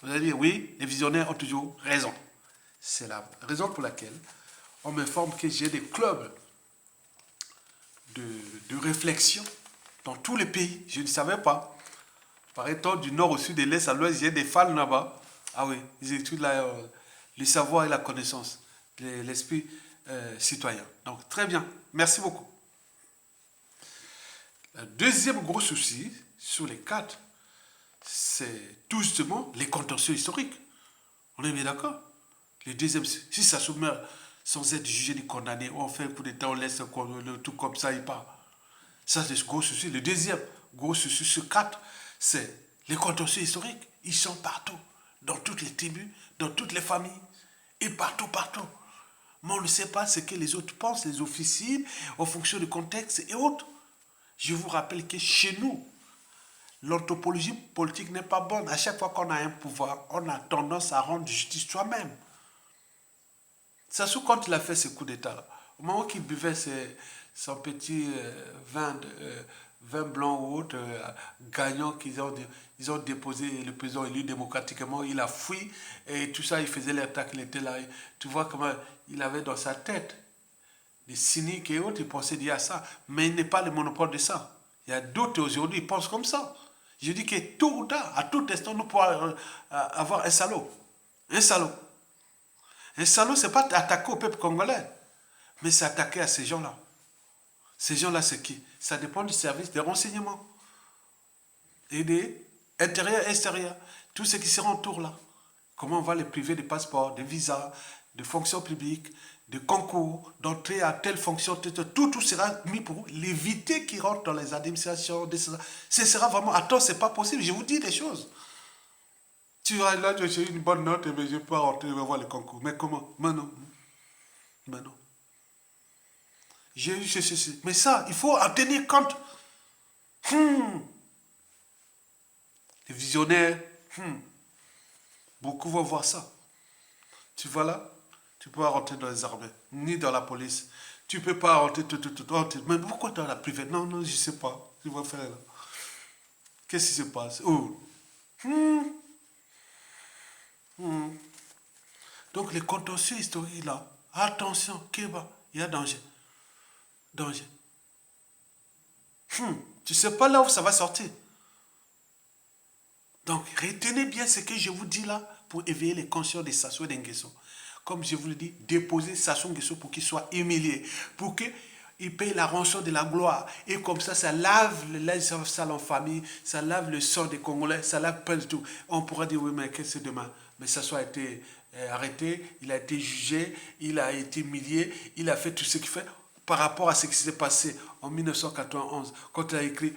Vous allez dire, oui, les visionnaires ont toujours raison. C'est la raison pour laquelle on m'informe que j'ai des clubs de réflexion dans tous les pays. Je ne savais pas. Par exemple, du nord au sud, de l'est à l'ouest, j'ai des fans là-bas. Ah oui, ils étudient le savoir et la connaissance, l'esprit citoyen. Donc, très bien. Merci beaucoup. Le deuxième gros souci sur les quatre, c'est tout justement les contentieux historiques. On est bien d'accord? Le deuxième, si ça se meurt sans être jugé ni condamné, on fait un coup d'état, on laisse le tout comme ça, il part. Ça, c'est le gros souci. Le deuxième gros souci sur quatre, c'est les contentieux historiques. Ils sont partout, dans toutes les tribus, dans toutes les familles, et partout, partout. Mais on ne sait pas ce que les autres pensent, les officiers, en fonction du contexte et autres. Je vous rappelle que chez nous, l'anthropologie politique n'est pas bonne. À chaque fois qu'on a un pouvoir, on a tendance à rendre justice soi-même. C'est surtout quand il a fait ce coup d'État. Au moment qu'il buvait son petit vin blanc ou autre, gagnant qu'ils ont déposé le président élu démocratiquement, il a fui et tout ça, il faisait l'attaque, il était là. Tu vois comment il avait dans sa tête des cyniques et autres, il pensait dire ça. Mais il n'est pas le monopole de ça. Il y a d'autres aujourd'hui qui pensent comme ça. Je dis que tôt ou tard, à tout instant, nous pourrons avoir un salaud. Un salaud. Un salaud, ce n'est pas attaquer au peuple congolais, mais c'est attaquer à ces gens-là. Ces gens-là, c'est qui? Ça dépend du service des renseignements. Et des intérieurs et extérieurs. Tout ce qui sera autour là. Comment on va les priver de passeports, de visas, de fonctions publiques, de concours, d'entrée à telle fonction, tout sera mis pour l'éviter qu'ils rentrent dans les administrations. Ce sera vraiment, attends, c'est pas possible, je vous dis des choses. Tu vas là, j'ai une bonne note, mais je peux rentrer, je vais voir le concours. Mais comment? Mais non. Mais non. J'ai eu ceci. Mais ça, il faut en tenir compte. Les visionnaires, beaucoup vont voir ça. Tu vois là, tu peux pas rentrer dans les armées, ni dans la police. Tu peux pas rentrer tout. Mais pourquoi dans la privée? Non, je sais pas. Je vais faire là. Qu'est-ce qui se passe? Oh. Donc les contentieux historiques là, attention, Kéba, il y a danger. Danger. Tu sais pas là où ça va sortir. Donc retenez bien ce que je vous dis là pour éveiller les consciences des Sassou et Nguesso. Comme je vous le dis, déposez Sassou Nguesso pour qu'il soit humilié, pour qu'il paye la rançon de la gloire. Et comme ça lave le linge sale en famille, ça lave le sang des Congolais, ça lave pas du tout. On pourra dire, oui, mais qu'est-ce que c'est demain? Mais Sassou a été arrêté, il a été jugé, il a été humilié, il a fait tout ce qu'il fait par rapport à ce qui s'est passé en 1991, quand il a écrit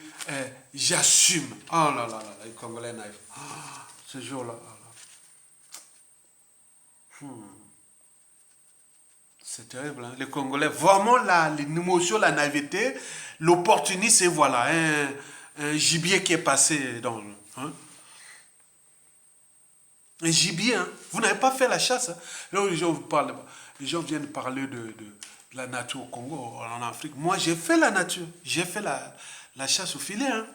J'assume. Oh là là là, les Congolais naïfs. Ce jour-là. C'est terrible, hein? Les Congolais, vraiment l'émotion, la naïveté, l'opportunisme, et voilà. un gibier qui est passé dans le... Hein? Un gibier, hein? Vous n'avez pas fait la chasse. Hein? Là, les gens viennent parler de la nature au Congo, en Afrique. Moi, j'ai fait la nature. J'ai fait la chasse au filet. Hein?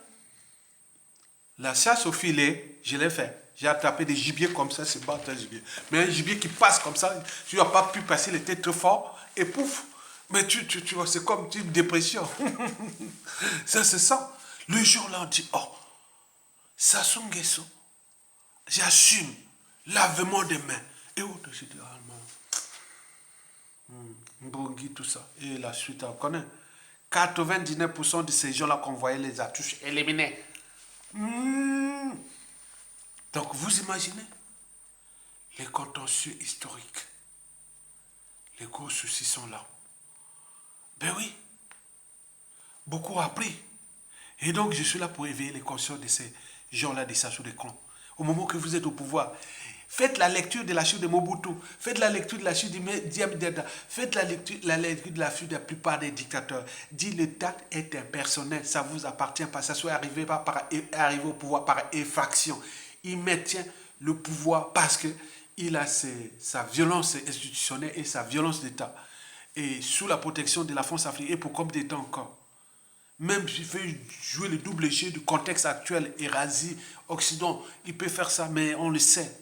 La chasse au filet, je l'ai fait. J'ai attrapé des gibiers comme ça, c'est pas un gibier. Mais un gibier qui passe comme ça, tu n'as pas pu passer, il était trop fort, et pouf. Mais tu vois, c'est comme une dépression. Ça, c'est ça. Le jour-là, on dit, oh, Sassou Nguesso, j'assume lavement des mains. Et autres, j'ai dit, ah non, Mbongi, tout ça. Et la suite, on connaît. 99% de ces gens-là qu'on voyait les a tous éliminés. Donc, vous imaginez les contentieux historiques. Les gros soucis sont là. Ben oui, beaucoup a appris. Et donc, je suis là pour éveiller les consciences de ces gens-là, des Sassou des clans. Au moment que vous êtes au pouvoir, faites la lecture de la chute de Mobutu, faites la lecture de la chute de Diam Dada, faites la lecture de la chute de la plupart des dictateurs. Dit le date est impersonnel, ça vous appartient pas, ça soit arrivé au pouvoir par effraction. Il maintient le pouvoir parce que il a sa violence institutionnelle et sa violence d'État. Et sous la protection de la France africaine, et pour combien de temps encore? Même s'il fait jouer le double jeu du contexte actuel, Erasie, Occident, il peut faire ça, mais on le sait.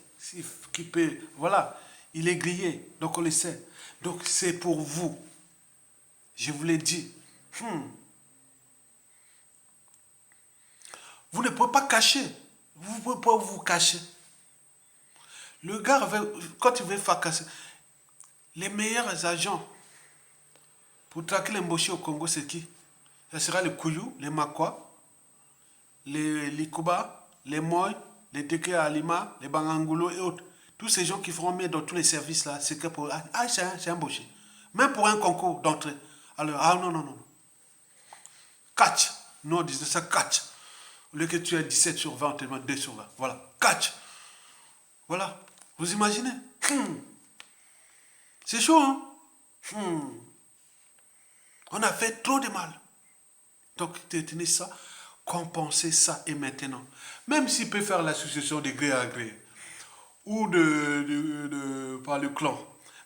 Voilà, il est grillé, donc on le sait. Donc c'est pour vous. Je vous l'ai dit. Vous ne pouvez pas cacher. Vous ne pouvez pas vous cacher. Le gars, quand il veut faire casser, les meilleurs agents pour traquer les Mboshi au Congo, c'est qui? Ce sera les Kouyou, les Makwa, les Likuba, les Moy, les Teke Alima, les Bangangulo et autres. Tous ces gens qui feront mieux dans tous les services là, c'est que pour... Ah, c'est un Mboshi. Même pour un concours d'entrée. Alors, ah non, non, non. Catch. Nous, on disait ça, catch. Au lieu que tu aies 17 sur 20, on te demande 2 sur 20. Voilà, catch. Voilà. Vous imaginez? C'est chaud, hein? On a fait trop de mal. Donc, tenez ça, compensez ça et maintenant. Même s'il peut faire l'association de gré à gré ou par le clan,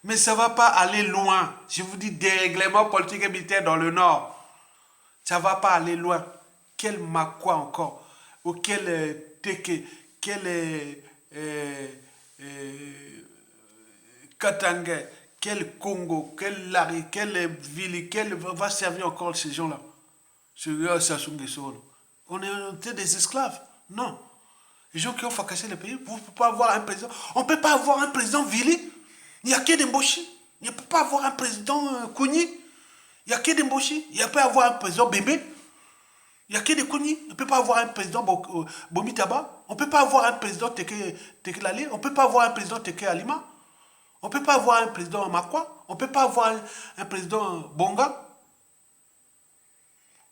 mais ça ne va pas aller loin. Je vous dis, dérèglement politique et militaire dans le Nord. Ça ne va pas aller loin. Quel Makwa encore? Ou quel Teke? Quel Katanga? Quel Congo? Quel Lari? Quel Vili? Quel va servir encore ces gens-là? On est des esclaves. Non. Les gens qui ont fracassé le pays, vous ne pouvez pas avoir un président. On ne peut pas avoir un président Vili. Il n'y a que des Mboshi. Il ne peut pas avoir un président Kouni. Il n'y a que des Mboshi. Il ne peut pas avoir un président Bébé. Il n'y a que des Kouni. Il ne peut pas avoir un président Bomitaba. On ne peut pas avoir un président Teke Lali. On ne peut pas avoir un président Teke Alima. On ne peut pas avoir un président Makwa. On ne peut pas avoir un président Bonga.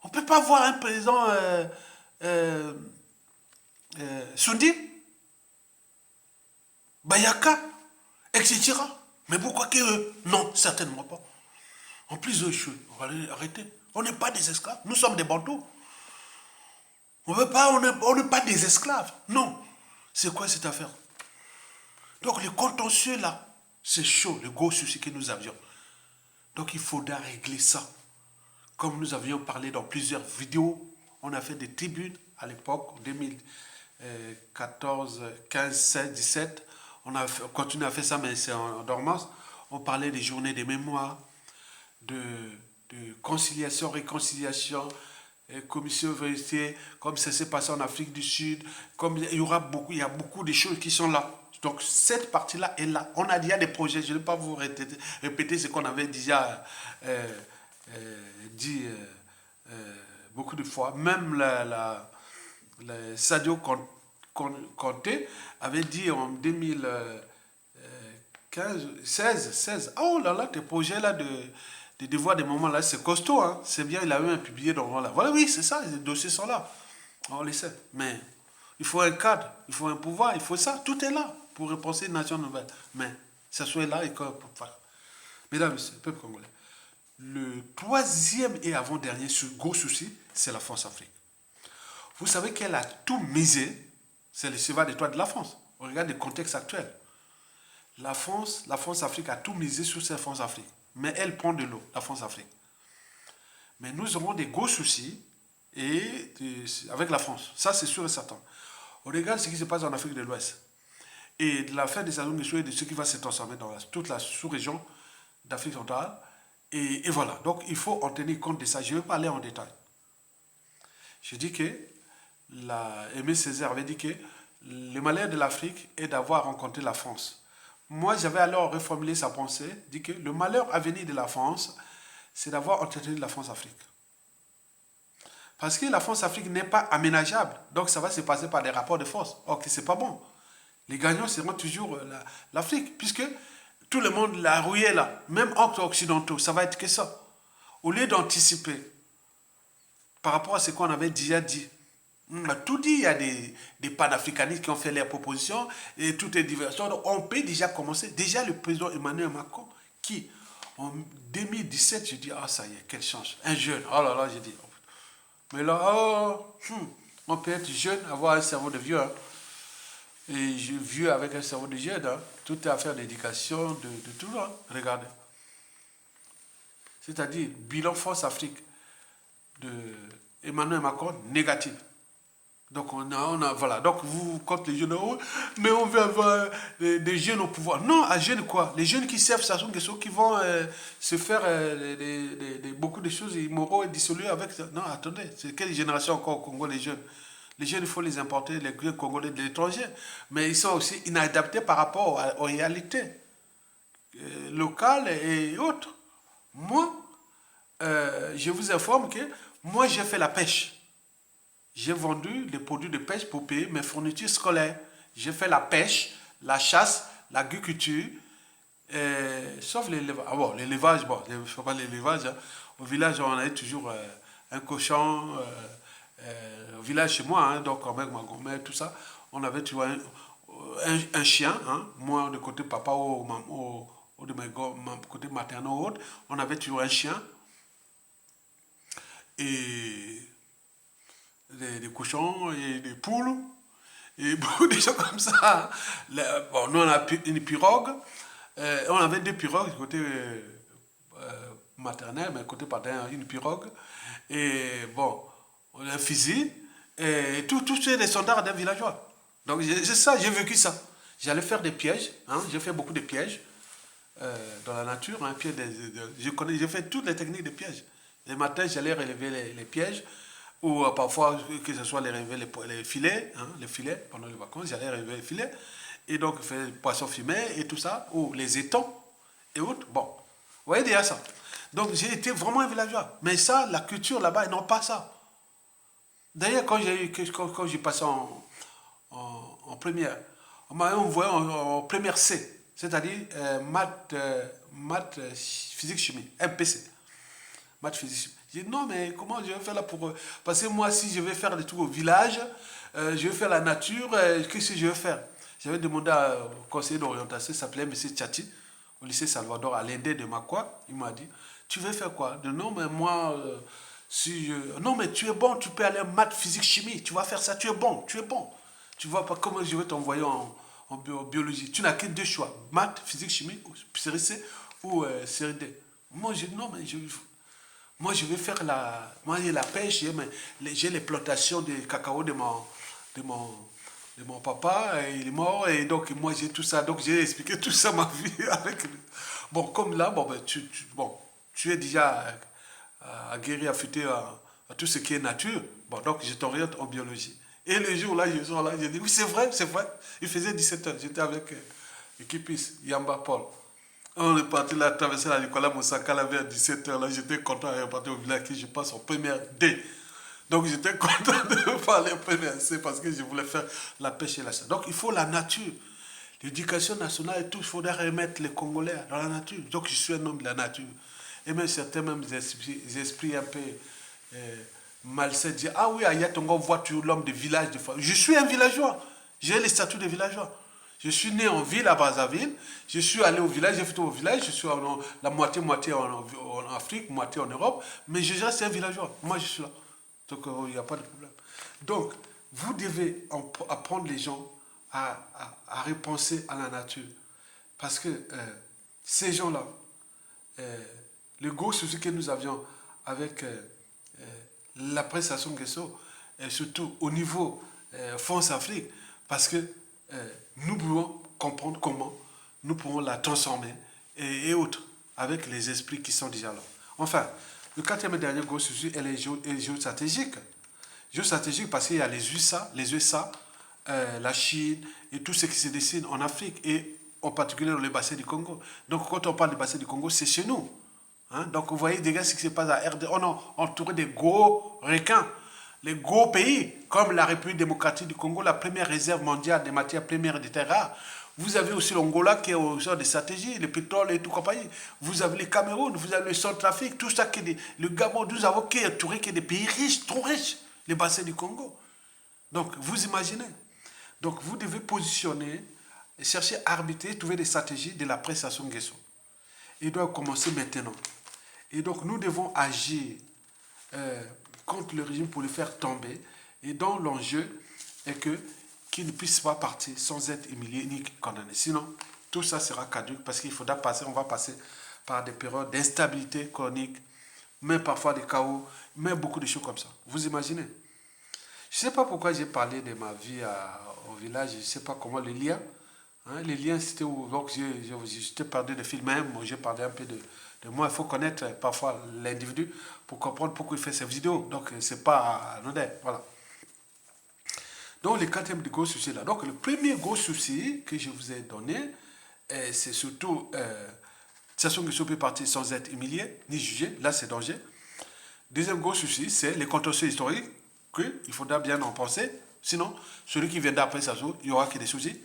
On ne peut pas avoir un président Sundi, Bayaka, etc. Mais pourquoi que eux? Non, certainement pas. En plus, eux, on va les arrêter. On n'est pas des esclaves. Nous sommes des bantous. On n'est pas des esclaves. Non. C'est quoi cette affaire? Donc, le contentieux là, c'est chaud, le gros souci que nous avions. Donc, il faudra régler ça. Comme nous avions parlé dans plusieurs vidéos, on a fait des tribunes à l'époque, en 2014, 15, 16, 17. On continue à faire ça, mais c'est en dormance. On parlait des journées des mémoires, de conciliation, réconciliation, commission vérité, comme ça s'est passé en Afrique du Sud. Comme il y a beaucoup de choses qui sont là. Donc cette partie-là est là. On a déjà des projets, je ne vais pas vous répéter ce qu'on avait déjà dit beaucoup de fois. Même Sadio Conté avait dit en 2015, 16. Oh là là, tes projets là de devoirs des moments là, c'est costaud. Hein? C'est bien, il a même publié dans là. Voilà, oui, c'est ça, les dossiers sont là. On les sait. Mais il faut un cadre, il faut un pouvoir, il faut ça. Tout est là pour repenser une nation nouvelle. Mais ça soit là et quoi. Mesdames et messieurs, peuple congolais. Le troisième et avant-dernier gros souci, c'est la France-Afrique. Vous savez qu'elle a tout misé, c'est le cheval de toit de la France. On regarde le contexte actuel. La France-Afrique a tout misé sur cette France-Afrique. Mais elle prend de l'eau, la France-Afrique. Mais nous aurons des gros soucis avec la France. Ça, c'est sûr et certain. On regarde ce qui se passe en Afrique de l'Ouest. Et de la fin des Sassou Nguesso et de ce qui va se transformer dans toute la sous-région d'Afrique centrale. Et voilà. Donc, il faut en tenir compte de ça. Je ne vais pas aller en détail. Je dis que Aimé Césaire avait dit que le malheur de l'Afrique est d'avoir rencontré la France. Moi, j'avais alors reformulé sa pensée, dit que le malheur à venir de la France, c'est d'avoir entretenu la France-Afrique. Parce que la France-Afrique n'est pas aménageable. Donc, ça va se passer par des rapports de force. Or, que ce n'est pas bon. Les gagnants seront toujours l'Afrique, puisque tout le monde l'a rouillé là, même entre occidentaux, ça va être que ça. Au lieu d'anticiper par rapport à ce qu'on avait déjà dit, on a tout dit, il y a des panafricanistes qui ont fait leurs propositions et tout est diversion. Donc on peut déjà commencer. Déjà le président Emmanuel Macron, qui en 2017, je dis, ah ça y est, quelle chance. Un jeune, oh là là, j'ai dit. Mais là, on peut être jeune, avoir un cerveau de vieux. Hein. Et vieux avec un cerveau de jeune. Hein. Tout est affaire d'éducation, de tout. Hein. Regardez. C'est-à-dire, bilan France-Afrique de Emmanuel Macron, négatif. Donc, voilà. Donc, vous, quand les jeunes, oh, mais on veut avoir des jeunes au pouvoir. Non, à jeunes quoi? Les jeunes qui servent Sassou Nguesso, qui vont se faire beaucoup de choses immoraux et dissolues avec ça. Non, attendez, c'est quelle génération encore au Congo, les jeunes? Les jeunes, il faut les importer, les Congolais de l'étranger. Mais ils sont aussi inadaptés par rapport aux réalités locales et autres. Moi, je vous informe que moi, j'ai fait la pêche. J'ai vendu les produits de pêche pour payer mes fournitures scolaires. J'ai fait la pêche, la chasse, l'agriculture, sauf l'élevage. Ah bon, l'élevage, bon, je ne fais pas l'élevage. Hein. Au village, on avait toujours un cochon. Au village chez moi, hein, donc avec ma grand-mère, tout ça, on avait toujours un chien. Hein, moi, de côté papa ou de côté maternel ou autre, on avait toujours un chien. Et des cochons et des poules et beaucoup de choses comme ça. Bon, nous on a une pirogue, on avait deux pirogues côté maternel, mais côté paternel une pirogue et bon, on a un fusil et tout c'est des standards d'un villageois. Donc c'est ça, j'ai vécu ça. J'allais faire des pièges, hein, j'ai fait beaucoup de pièges dans la nature, hein, j'ai fait toutes les techniques de pièges. Le matin, j'allais relever les pièges. Ou parfois, que ce soit les filets, hein, les filets, pendant les vacances, j'allais relever les filets, et donc faire des poissons fumés et tout ça, ou les étangs et autres. Bon, vous voyez déjà ça. Donc j'ai été vraiment un villageois. Mais ça, la culture là-bas, ils n'ont pas ça. D'ailleurs, quand j'ai passé en première, on m'a envoyé en première C, c'est-à-dire maths, physique, chimie, MPC. Maths, physique, chimie. J'ai dit non, mais comment je vais faire là pour... Parce que moi, si je vais faire des trucs au village, je vais faire la nature, qu'est-ce que je vais faire? J'avais demandé au conseiller d'orientation, il s'appelait M. Tchati, au lycée Salvador, à l'Indé de Makwa. Il m'a dit, tu veux faire quoi? Non, mais moi, non, mais tu es bon, tu peux aller en maths, physique, chimie, tu vas faire ça, tu es bon, tu es bon. Tu vois pas comment je vais t'envoyer en biologie. Tu n'as que deux choix, maths, physique, chimie, série C ou série D. Moi, j'ai dit non, mais moi, je vais faire la pêche, j'ai les plantations de cacao de mon papa, il est mort, et donc moi j'ai tout ça, donc j'ai expliqué tout ça ma vie avec lui. Bon, comme là, bon, ben, tu es déjà aguerri, affûté à tout ce qui est nature, bon, donc je t'oriente en biologie. Et le jour là, je sors là, j'ai dit, oui, c'est vrai, il faisait 17 heures, j'étais avec Ekipis, Yamba Paul. On est parti là, traverser la Nicolas Moussaka là vers 17h. Là, j'étais content de partir au village que je passe en première D. Donc, j'étais content de parler en première C parce que je voulais faire la pêche et la chasse. Donc, il faut la nature. L'éducation nationale et tout, il faudrait remettre les Congolais dans la nature. Donc, je suis un homme de la nature. Et même certains même esprits un peu malsains disent, ah oui, à Yatongo, vois-tu l'homme de village de fois. Je suis un villageois. J'ai les statuts de villageois. Je suis né en ville, à Brazzaville. Je suis allé au village, j'ai fait tout au village. Je suis la moitié en Afrique, moitié en Europe. Mais je reste un villageois. Moi, je suis là. Donc, il n'y a pas de problème. Donc, vous devez apprendre les gens à repenser à la nature. Parce que ces gens-là, le gros souci que nous avions avec la prestation Guesso, surtout au niveau France Afrique, parce que nous pouvons comprendre comment nous pouvons la transformer et autres, avec les esprits qui sont déjà là. Enfin, le quatrième et dernier gros souci est géostratégique. Géostratégique parce qu'il y a les USA, la Chine et tout ce qui se dessine en Afrique et en particulier dans le bassin du Congo. Donc quand on parle du bassin du Congo, c'est chez nous. Hein? Donc vous voyez déjà ce qui se passe à RD. On est entouré des gros requins. Les gros pays, comme la République démocratique du Congo, la première réserve mondiale des matières premières et des terres rares. Vous avez aussi l'Angola qui est au genre des stratégies, le pétrole et tout compagnie. Vous avez le Cameroun, vous avez le Centrafrique, tout ça qui est le Gabon, nous avons qui est entouré qui est des pays riches, trop riches, les bassins du Congo. Donc vous imaginez. Donc vous devez positionner, chercher à arbitrer, trouver des stratégies de la prestation Guesso. Il doit commencer maintenant. Et donc nous devons agir contre le régime pour le faire tomber. Et donc l'enjeu est qu'il ne puisse pas partir sans être humilié ni condamné. Sinon, tout ça sera caduque parce qu'il faudra passer, on va passer par des périodes d'instabilité chronique, même parfois des chaos, même beaucoup de choses comme ça. Vous imaginez? Je ne sais pas pourquoi j'ai parlé de ma vie au village, je ne sais pas comment le lien. Hein, les liens, c'était où donc j'étais parlé de film, même j'ai parlé un peu de moi. Il faut connaître parfois l'individu pour comprendre pourquoi il fait ses vidéos. Donc, c'est pas anodin. Voilà. Donc, le quatrième gros souci là. Donc, le premier gros souci que je vous ai donné, c'est surtout Sassou Nguesso peut partir sans être humilié ni jugé. Là, c'est danger. Deuxième gros souci, c'est les contentieux historiques qu'il faudra bien en penser. Sinon, celui qui viendra après Sassou, il y aura que des soucis.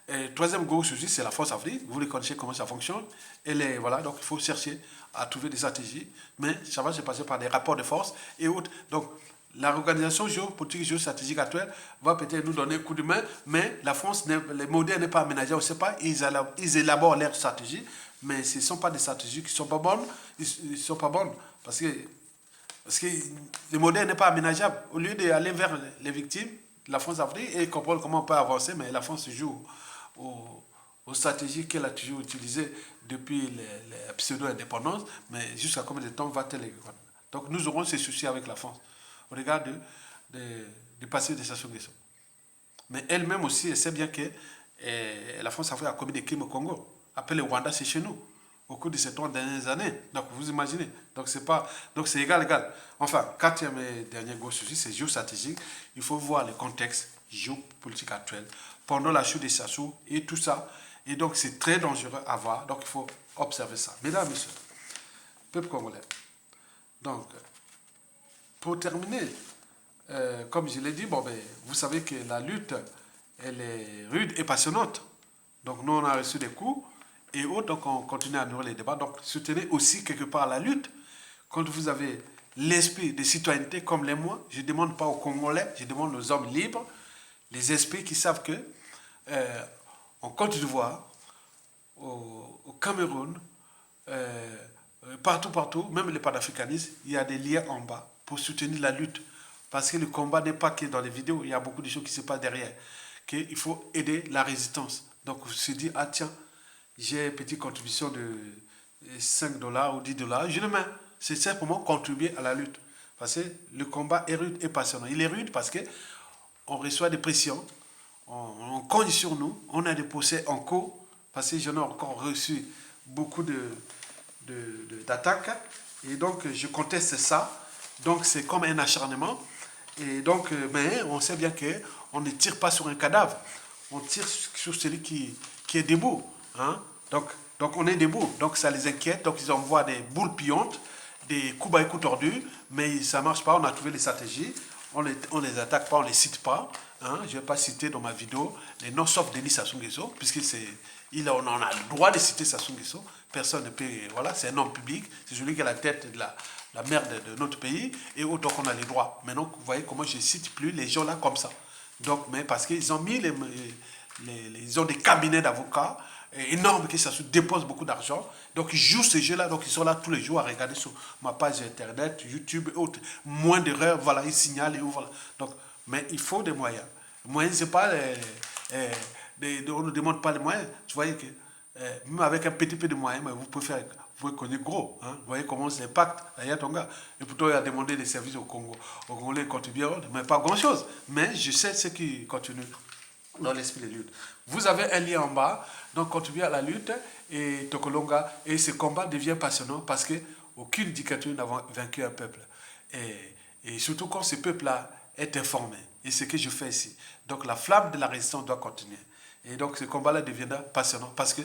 Et troisième gros souci, c'est la France Afrique. Vous les connaissez comment ça fonctionne. Et voilà, donc il faut chercher à trouver des stratégies. Mais ça va se passer par des rapports de force et autres. Donc, la organisation géopolitique, géostratégique actuelle va peut-être nous donner un coup de main, mais la France, les modèles n'est pas aménagé, on ne sait pas, ils élaborent leur stratégie, mais ce ne sont pas des stratégies qui ne sont pas bonnes, ils sont pas bonnes, parce que le modèle n'est pas aménageable. Au lieu d'aller vers les victimes, la France Afrique, et comprendre comment on peut avancer, mais la France joue aux stratégies qu'elle a toujours utilisées depuis les pseudo-indépendances, mais jusqu'à combien de temps va-t-elle les... Donc nous aurons ces soucis avec la France au regard du passé de Sassou Nguesso. Mais elle-même aussi, elle sait bien que la France a commis des crimes au Congo. Après le Rwanda, c'est chez nous, au cours de ces 3 dernières années. Donc vous imaginez. Donc c'est égal. Enfin, quatrième et dernier gros souci, c'est géostratégique. Il faut voir le contexte géopolitique actuel pendant la chute de Sassou et tout ça. Et donc c'est très dangereux à voir. Donc il faut observer ça. Mesdames, messieurs, peuple congolais. Donc, pour terminer, comme je l'ai dit, vous savez que la lutte, elle est rude et passionnante. Donc nous, on a reçu des coups et autres, donc on continue à nourrir les débats. Donc soutenez aussi quelque part la lutte. Quand vous avez l'esprit de citoyenneté comme les moi, je ne demande pas aux Congolais, je demande aux hommes libres, les esprits qui savent que en Côte d'Ivoire, au Cameroun, partout, même les panafricanistes, il y a des liens en bas pour soutenir la lutte. Parce que le combat n'est pas que dans les vidéos, il y a beaucoup de choses qui se passent derrière. Il faut aider la résistance. Donc, on se dit, ah tiens, j'ai une petite contribution de 5 dollars ou 10 dollars, je le mets. C'est simplement contribuer à la lutte. Parce que le combat est rude et passionnant. Il est rude parce qu'on reçoit des pressions, on cogne sur nous, on a des procès en cours, parce que j'en ai encore reçu beaucoup d'attaques. Et donc, je conteste ça. Donc, c'est comme un acharnement. Et donc, mais on sait bien qu'on ne tire pas sur un cadavre. On tire sur celui qui est debout. Hein? Donc, on est debout. Donc, ça les inquiète. Donc, ils envoient des boules pillantes, des coups bas et coups tordus. Mais ça ne marche pas. On a trouvé les stratégies. On les attaque pas, on les cite pas. Hein? Je ne vais pas citer dans ma vidéo les noms sauf Denis Sassou Nguesso, puisque on en a le droit de citer Sassou Nguesso. Personne ne peut. Voilà, c'est un homme public. C'est celui qui a la tête de la mère de notre pays. Et autant qu'on a les droits. Maintenant, vous voyez comment je ne cite plus les gens là comme ça. Donc, mais parce qu'ils ont mis ils ont des cabinets d'avocats, énorme, que ça se dépose beaucoup d'argent. Donc ils jouent ce jeu-là, donc ils sont là tous les jours à regarder sur ma page internet, YouTube et autres. Moins d'erreurs, voilà, ils signalent et voilà. Donc, mais il faut des moyens. Les moyens, c'est pas on ne demande pas les moyens. Tu vois que même avec un petit peu de moyens, mais vous pouvez faire, vous pouvez connaître gros. Hein. Vous voyez comment c'est l'impact. Il y a ton gars. Et pourtant, il a demandé des services au Congo. Au Congolais, contribuent, mais pas grand-chose. Mais je sais ce qui continue dans l'esprit de lutte. Vous avez un lien en bas, donc contribuez à la lutte et Tokolonga. Et ce combat devient passionnant parce qu'aucune dictature n'a vaincu un peuple. Et surtout quand ce peuple-là est informé. Et ce que je fais ici. Donc la flamme de la résistance doit continuer. Et donc ce combat-là deviendra passionnant parce que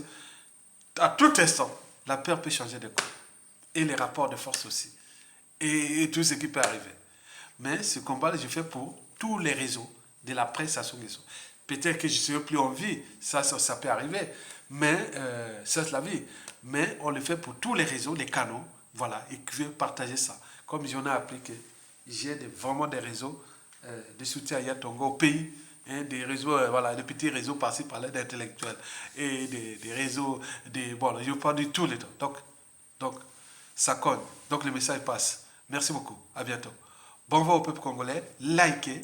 à tout instant, la peur peut changer de camp. Et les rapports de force aussi. Et tout ce qui peut arriver. Mais ce combat-là, je fais pour tous les réseaux de la presse à son réseau. Peut-être que je ne serai plus en vie, ça peut arriver, mais ça c'est la vie. Mais on le fait pour tous les réseaux, les canaux, voilà, et que je vais partager ça. Comme j'en ai appris que j'ai vraiment des réseaux de soutien à Yatonga au pays, hein, des réseaux, voilà, des petits réseaux par-ci par-là d'intellectuels, et des réseaux, bon, je parle de tous les temps. Donc, ça cogne. Donc le message passe. Merci beaucoup. À bientôt. Bon vent au peuple congolais. Likez,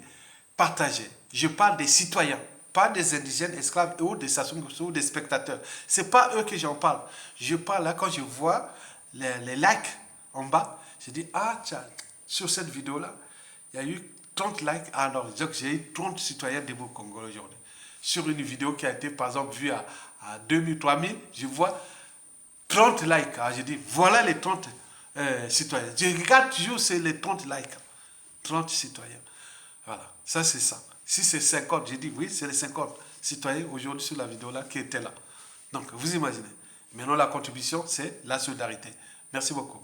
partagez. Je parle des citoyens, pas des indigènes, esclaves ou des Sassou ou des spectateurs. Ce n'est pas eux que j'en parle. Je parle là quand je vois les likes en bas. Je dis, ah tiens, sur cette vidéo-là, il y a eu 30 likes. Alors, j'ai eu 30 citoyens debout au Congo aujourd'hui. Sur une vidéo qui a été, par exemple, vue à 2000, 3000, je vois 30 likes. Alors, je dis, voilà les 30 citoyens. Je regarde toujours, c'est les 30 likes. 30 citoyens. Voilà, ça c'est ça. Si c'est 50, j'ai dit oui, c'est les 50 citoyens aujourd'hui sur la vidéo là qui étaient là. Donc, vous imaginez. Maintenant, la contribution, c'est la solidarité. Merci beaucoup.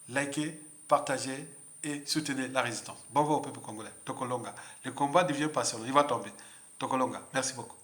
Likez, partagez et soutenez la résistance. Bon vent au peuple congolais. Tokolonga. Le combat devient passionnant. Il va tomber. Tokolonga. Merci beaucoup.